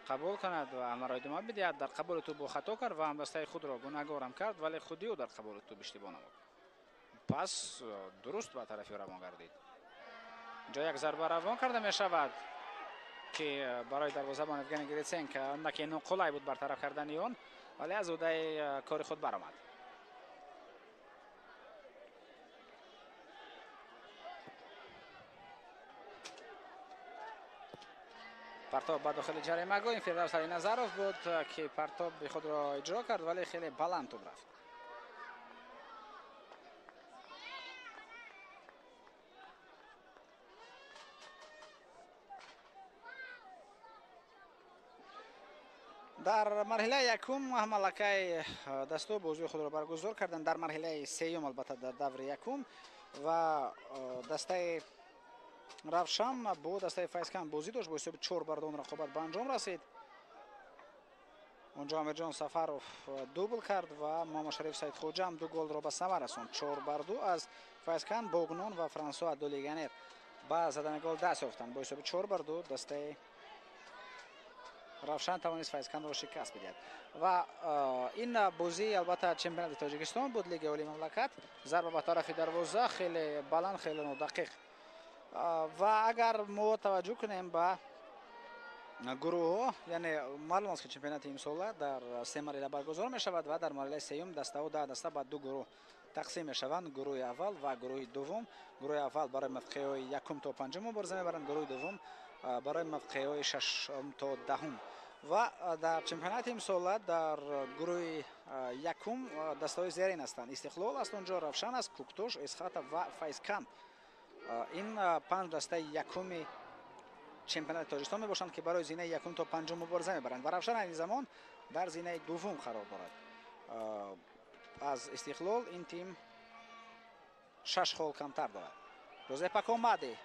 قبول کند و عمل را ادامه بدهد. در قبول توپ خطا کرد و همدسته خود را گناهکار کرد، ولی خودی او در قبول توپ اشتباه نمود. پس درست به طرف روان گردید. اینجا یک ضربه روان کرده می شود که برای دروازه‌بان افغانی گریتسنک اندکی ناقلای بود برطرف کردن آن، ولی از عهده کار خود برآمد. پرتاب به داخل جریمه گاه، این فردوس علی نظرov بود که پرتاب به خود را اجرا کرد، ولی خیلی بلند توپ رفت. در مرحله یکم ملکه دستو بازی خود را برگزار کردند. در مرحله سوم البته در دور یکم و دسته روشن با دسته فیضکن بازی داشت، با حساب 4-2 رقابت به انجام رسید. اونجا امیرجان سفروف دوبل کرد و محمد شریف سعید خواجه هم 2 گل را به ثمر رساند. 4-2 از فیضکن، بوگنون و فرانسوا دولیگانر با زدن گل دست یافتند. با حساب 4-2 دسته روشن توانست فیضکن را شکست بدهد و این بازی البته چمپیونات تاجیکستان بود، لیگ اولی مملکت. ضربه به طرف دروازه خیلی بلند، خیلی دقیق و اگر ما توجه کنیم به گروه ها، یعنی معلوم است که چمپیونات امسال در 3 مرحله برگزار می شود و در مرحله سوم دسته و 10 دسته به 2 گروه تقسیم می شوند. گروه اول و گروه دوم. گروه اول برای موقعه های یکم تا پنجم مبارزه می برند، گروه دوم برای موقعه های ششم تا دهم. و در چمپیونات امسال در گروه یکم دسته های زیرین هستند. استقلال است اونجا، روشن است، کوکتوش، اسخات و فیضکن. این 5 دسته یکم چمپیونات تاجیکستان می باشند که برای زینه یکم تا پنجم مبارزه می برند و روشن این زمان در زینه دوم قرار دارد. از استقلال این تیم 6 خال کمتر دارد. روزه پاکامادی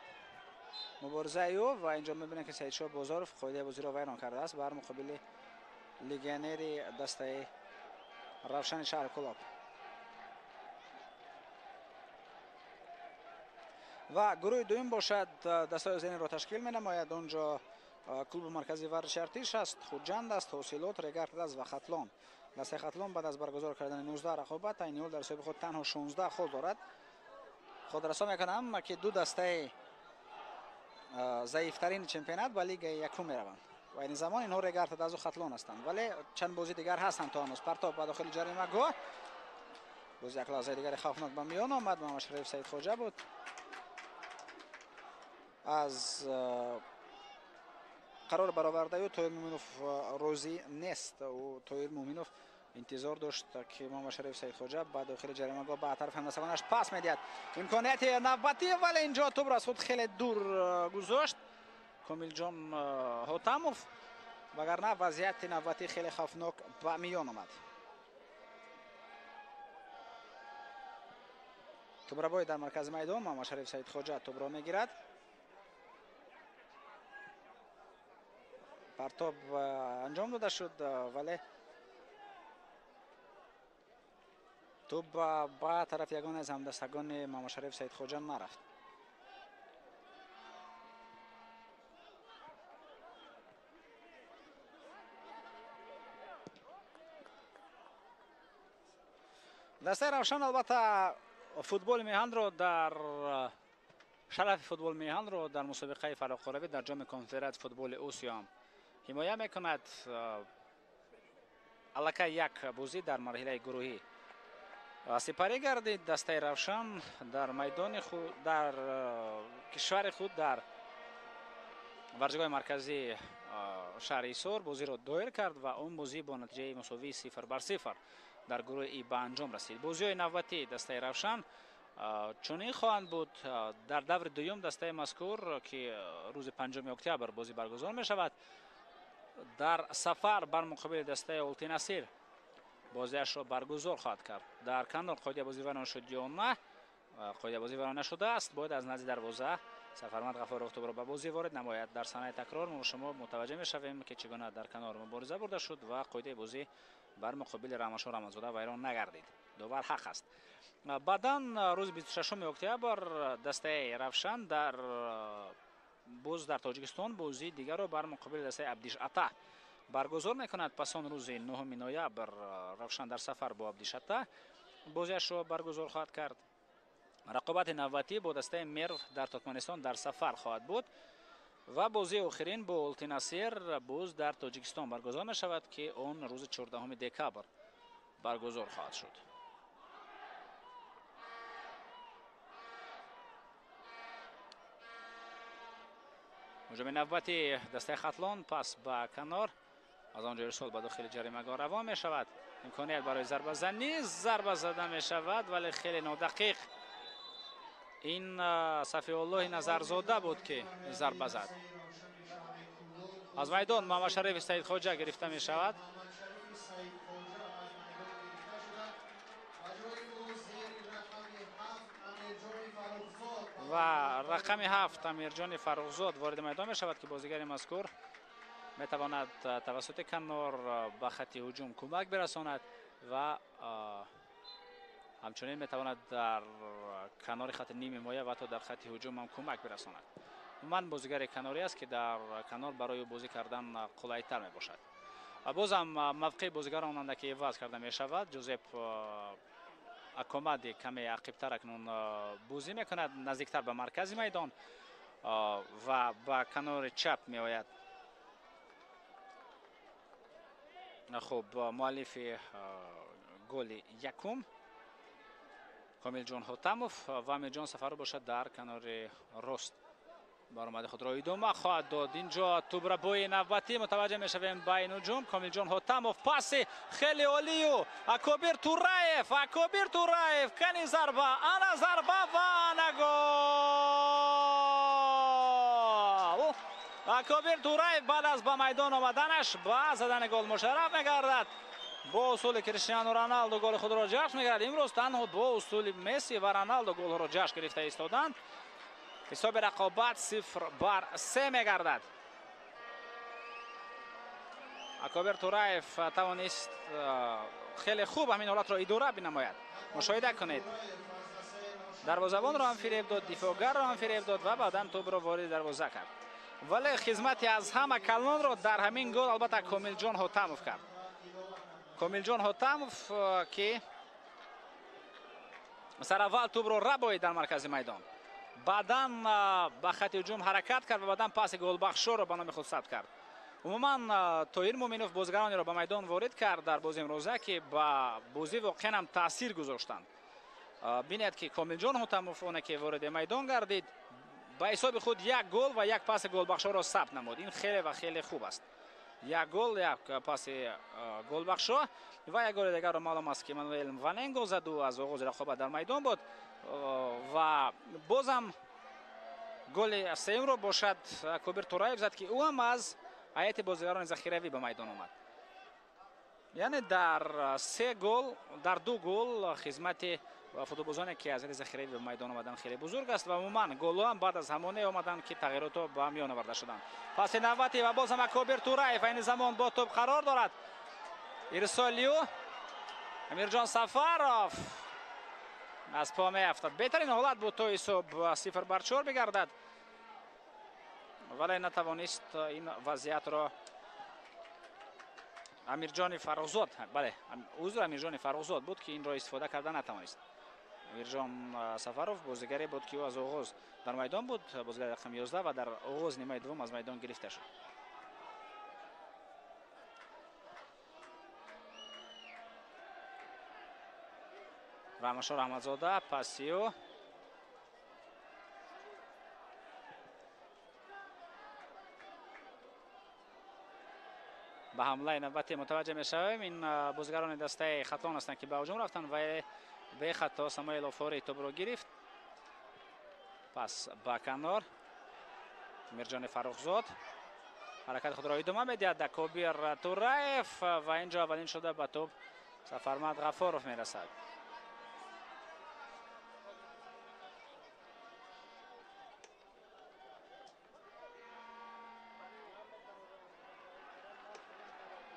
مبارزه او و اینجا می‌بینید که سعید شاه بازارف قاعده بازی را ویران کرده است بر مقابل لیگیونر دسته روشن شهر کلاب. و گروه دوم باشد دسته زین را تشکیل می نماید. اونجا کلوب مرکزی ورزش ارتش است، خوجند است، حاصلات، رگارد است و خطلان. دسته خطلان بعد از برگزار کردن 19 رقابت این حال در حساب خود تنها 16 خال دارد. خود رسا میکنم که 2 دسته ضعیفترین چمپیونات به لیگ یکم می روند و این زمان اینها رگارد است و خطلان هستند، ولی چند بازی دیگر هستند تا هنوز. پرتاب به داخل جریمه گاه، بازی یک لحظه دیگر خوفناک به میان آمد. محمد شریف سعید خواجه بود از قرار برآورده و تویر مومینوف روزی نیست و تویر مومینوف انتظار داشت که محمد شریف سعید خواجه با داخل جریمه گاه به طرف همسایگانش پاس میدهد. امکانیت نوبتی ولی اینجا توپ را از خود خیلی دور گذاشت کامیل جان هاتموف، وگرنه وضعیت نوبتی خیلی خوفناک به میان آمد. توپ را باید در مرکز میدان محمد شریف سعید خواجه توپ را میگیرد. پرتاب انجام داده شد ولی توپ به طرف یگان از همدستگان محمد شریف سعید خواجه نرفت. دسته روشن البته فوتبال میهن رو در شرف فوتبال میهن رو در مسابقه فراق‌قروی در جام کنفرانس فوتبال آسیا حمایت میکند. الکی یک بازی در مرحله گروهی سپری گردید. دسته روشن در میدان خود در کشور خود در ورزشگاه مرکزی شهر ایسار بازی را دایر کرد و اون بازی با نتیجه مساوی 0-0 در گروه ای به انجام رسید. بازی های نوبتی دسته روشن چنین خواهند بود در دور دوم دسته مذکور که روز 5 اکتبر بازی برگزار می شود. در سفر بر مقابل دسته اولتی نصیر بازیش را برگزار خواهد کرد. در کنار قاعده بازی ورانه شد یا نه، قاعده بازی ورانه شده است، باید از نزد دروازه سفرمند غفار اکتبر به بازی وارد نماید. در صحنه تکرار ما شما متوجه می شویم که چگونه در کنار مبارزه برده شد و قاعده بازی بر مقابل رحمتشاه رحمتزاده ویران نگردید. داور حق است. بعدا روز 26 اکتبر دسته روشن در در تاجیکستان بازی دیگر را بر مقابل دسته عبدیش عطا برگزار میکند. پس آن روز 9 نوامبر روشن در سفر با عبدیش عطا بازیش را برگزار خواهد کرد. رقابت نوبتی با دسته مرو در ترکمنستان در سفر خواهد بود و بازی آخرین با اولتی نصیر باز در تاجیکستان برگزار می شود که آن روز 14 دکبر برگزار خواهد شد. هجوم نوبتی دسته خطلان پس به کنار از آنجا ارسال به داخل جریمه‌گاه روان می شود. امکانیت برای ضربه زنی ضربه زده می شود ولی خیلی نادقیق. این صفی الله نظرزاده بود که ضربه زد. از میدان محمد شریف سید خواجه گرفته می شود. و رقم 7 امیرجان فرخزاد وارد میدان می شود که بازیگر مذکور می تواند توسط کنار به خط هجوم کمک برساند و همچنین می تواند در کنار خط نیم مایه و حتی در خط هجوم هم کمک برساند. من بازیگر کناری است که در کنار برای بازی کردن قلایتر می باشد. باز هم موقع بازیگر آننده که عوض کرده می شود. جوزپ اکوماد کمی عقب‌تر اکنون بازی می کند، نزدیکتر به مرکز میدان و به کنار چپ می آید. خب مؤلف گل یکم کامیل جان حاتموف و امیر جان سفر باشد در کنار راست. برآمده خود را ادامه خواهد داد. اینجا توپ را بوی نوبتی متوجه می شویم بین هجوم. کامیل جان حاتموف پاس خیلی عالی و اکبر توراєв کنی ضربه انا ضربه و انا گل. اکبر توراєв بعد از به میدان آمدنش با زدن گل مشرف میگردد. با اصول کریستیانو رونالدو گل خود را جشن میگیرد. امروز تنها با اصول مسی و رونالدو گل را جشن گرفته ایستادند. حساب رقابت 0-3 میگردد. اکبر توراєв توانست خیلی خوب همین حالت را اداره بنماید. مشاهده کنید. دروازه‌بان را هم فریب داد، دفاعگر را هم فریب داد و بعداً توپ را وارد دروازه کرد. ولی خدمتی از همه کلان را در همین گل البته کامیل جان حاتموف کرد. کامیل جان حاتموف که سر اول توپ را ربایید در مرکز میدان، بعداً به خط هجوم حرکت کرد و بعداً پاس گل بخش را به نام خود ثبت کرد. عموما طاهر مومنوف بازیگرانی را به میدان وارد کرد در بازی امروزه که با بازی واقعا هم تاثیر گذاشتند. ببینید که کامیل جان حاتموف اون که وارد میدان گردید با حساب خود یک گل و یک پاس گل بخش را ثبت نمود. این خیلی و خیلی خوب است. یک گل، یک پاس گل بخش و یک گل دیگر را معلوم است که مانوئل واننگو زد و از آغاز رقابت در میدان بود و بازم گل سوم را باشد اکبر توراєв زد که او هم از هیئت بازیگران ذخیروی به میدان آمد. یعنی در دو گل خدمت فوتبالبازانی که از هیئت ذخیروی به میدان آمدن خیلی بزرگ است و عموما گل هم بعد از همانه آمدن که تغییرات به میان آورده شدند. پس نوبتی و باز هم اکبر توراєv این زمان با توپ قرار دارد. ارسالیو امیرجان سفرов از پا می افتاد. بهترین حالت بود تا حساب 0-4 بگردد ولی نتوانست این وضعیت را امیرجان فرخزاد، بله حضور امیرجان فرخزاد بود که این را استفاده کرده نتوانست. امیرجان سفرов بازیگری بود که او از آغاز در میدان بود، بازیگر رقم 11 و در آغاز نیمه دوم از میدان گرفته شد. رحمتشاه رحمتزاده پاسیو به حمله نوبتی متوجه می شویم. این بازیگران دسته خطلان هستند که به هجوم رفتند و به خطا ساموئل آفاری توپ رو گرفت. پس با کنار میرجان فرخزاد حرکت خود را ادامه میدهد. کبیر تورایف و اینجا اولین شده به توپ سفرمد غفارов میرسد.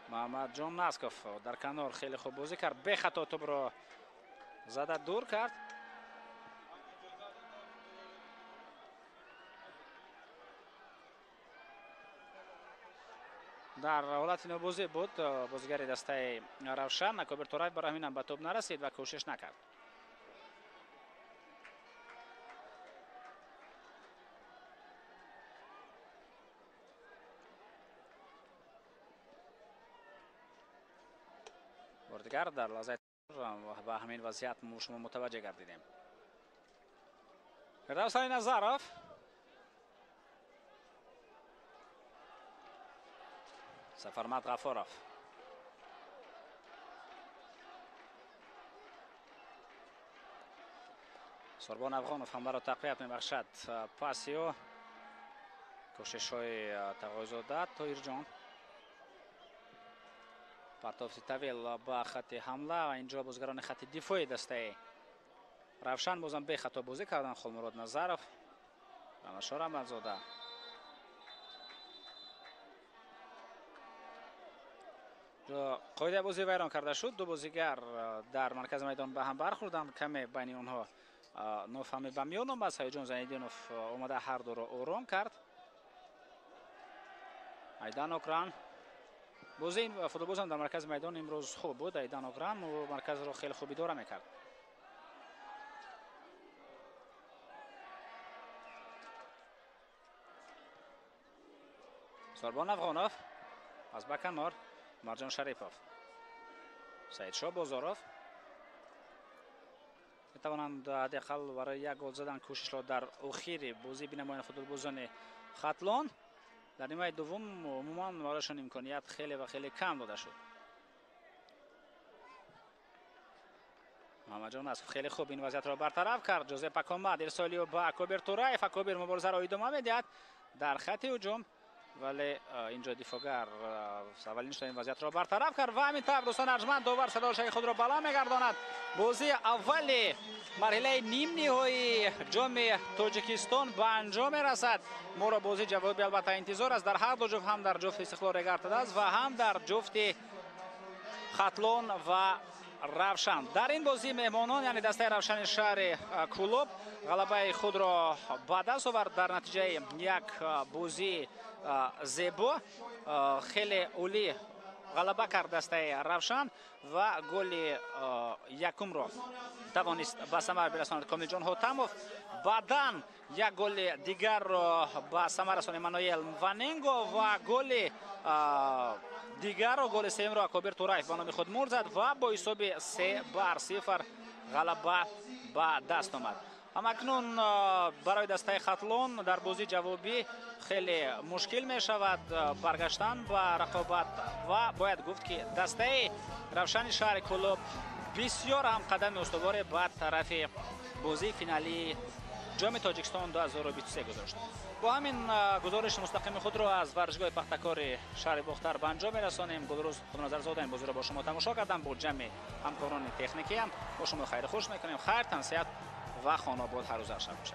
محمد جان نسکوف در کنار خیلی خوب بازی کرد. به خطا توپ را زده دور کرد. در حالت نوبازی بود بازیگر دسته روشن. کبیر تورایف برای همین هم به توپ نرسید و کوشش نکرد. بردگر در لحظه و همین وضعیت شما متوجه گردیدیم. فردوسی نظرov سفرمد غفارov سربان افغانov هم برای تقویت میبخشد. پاسیو کوشش های تقاضا داد. طاهر جان پرتافت طویل با خط حمله و اینجا بازیگران خط دفاعی دسته روشن بازم به خطا بازی کردن. خلمراد نظرov رمشار احمدزاده قاعده بازی ویران کرده شد. دو بازیگر در مرکز میدان به هم برخوردند. کمی بین اونها نفهمی به میان آمد. هیجان زیندینوف اومده هر دو را آرام کرد. ایدان اوکران بازی این فوتبال هم در مرکز میدان امروز خوب بود. ایدان اوکران و مرکز را خیلی خوبی داره میکرد. سربان افغانov از بکنار مرجان شریفov سعید شاه بازارov میتوانند حداقل برای یک گل زدن کوشش را در اخیر بازی بینمایان فوتبالبازان خطلان. در نیمه دوم عموما برایشان امکانیت خیلی و خیلی کم داده شد. محمد جان نسکوف خیلی خوب این وضعیت را برطرف کرد. جوزپ اکامد ارسالی و با کبیر تورایف. کبیر مبارزه را ادامه میدهد در خط هجوم ولی اینجا دفاعگر اولین این وضعیت را برطرف کرد و همین طور دوستان ارجمند داور صدای خود را بالا میگرداند. بازی اولی مرحله نیم نهایی جام تاجیکستان به انجام رسد. ما را بازی جوابی البته انتظار است در هر دو جفت، هم در جفت استقلال رگارتد است و هم در جفت خطلون و روشن. در این بازی مهمانان یعنی دسته روشن شهر کلوب غلبه خود را به دست آورد در نتیجه یک بازی زیبا. خیلی عالی غلبه کرد دسته روشن و گل یکم را توانست به ثمر برساند کامل جان حاتموف. بعداً یک گل دیگر را به ثمر رساند منوئل وانینگو و گل دیگر را گل سوم را کبیر تورایف به نام خود مور زد و با حساب 3-0 غلبه به دست آمد. همکنون برای دسته خطلون در بازی جوابی خیلی مشکل می شود برگشتن به رقابت و باید گفت که دسته روشن شهر کلوب بسیار هم قدم استوار به طرف بازی فینالی جام تاجیکستان 2023 گذاشت. با همین گزارش مستقیم خود را از ورزشگاه پختکار شهر باختر به انجام می‌رسانیم. گلروز خودنظرزاده این بازی را با شما تماشا کردم. با جمع همکاران تکنیکی هم با شما خیر خوش میکنیم. خیر، تن، صحت و خانه آباد هر روز هر شب باشد.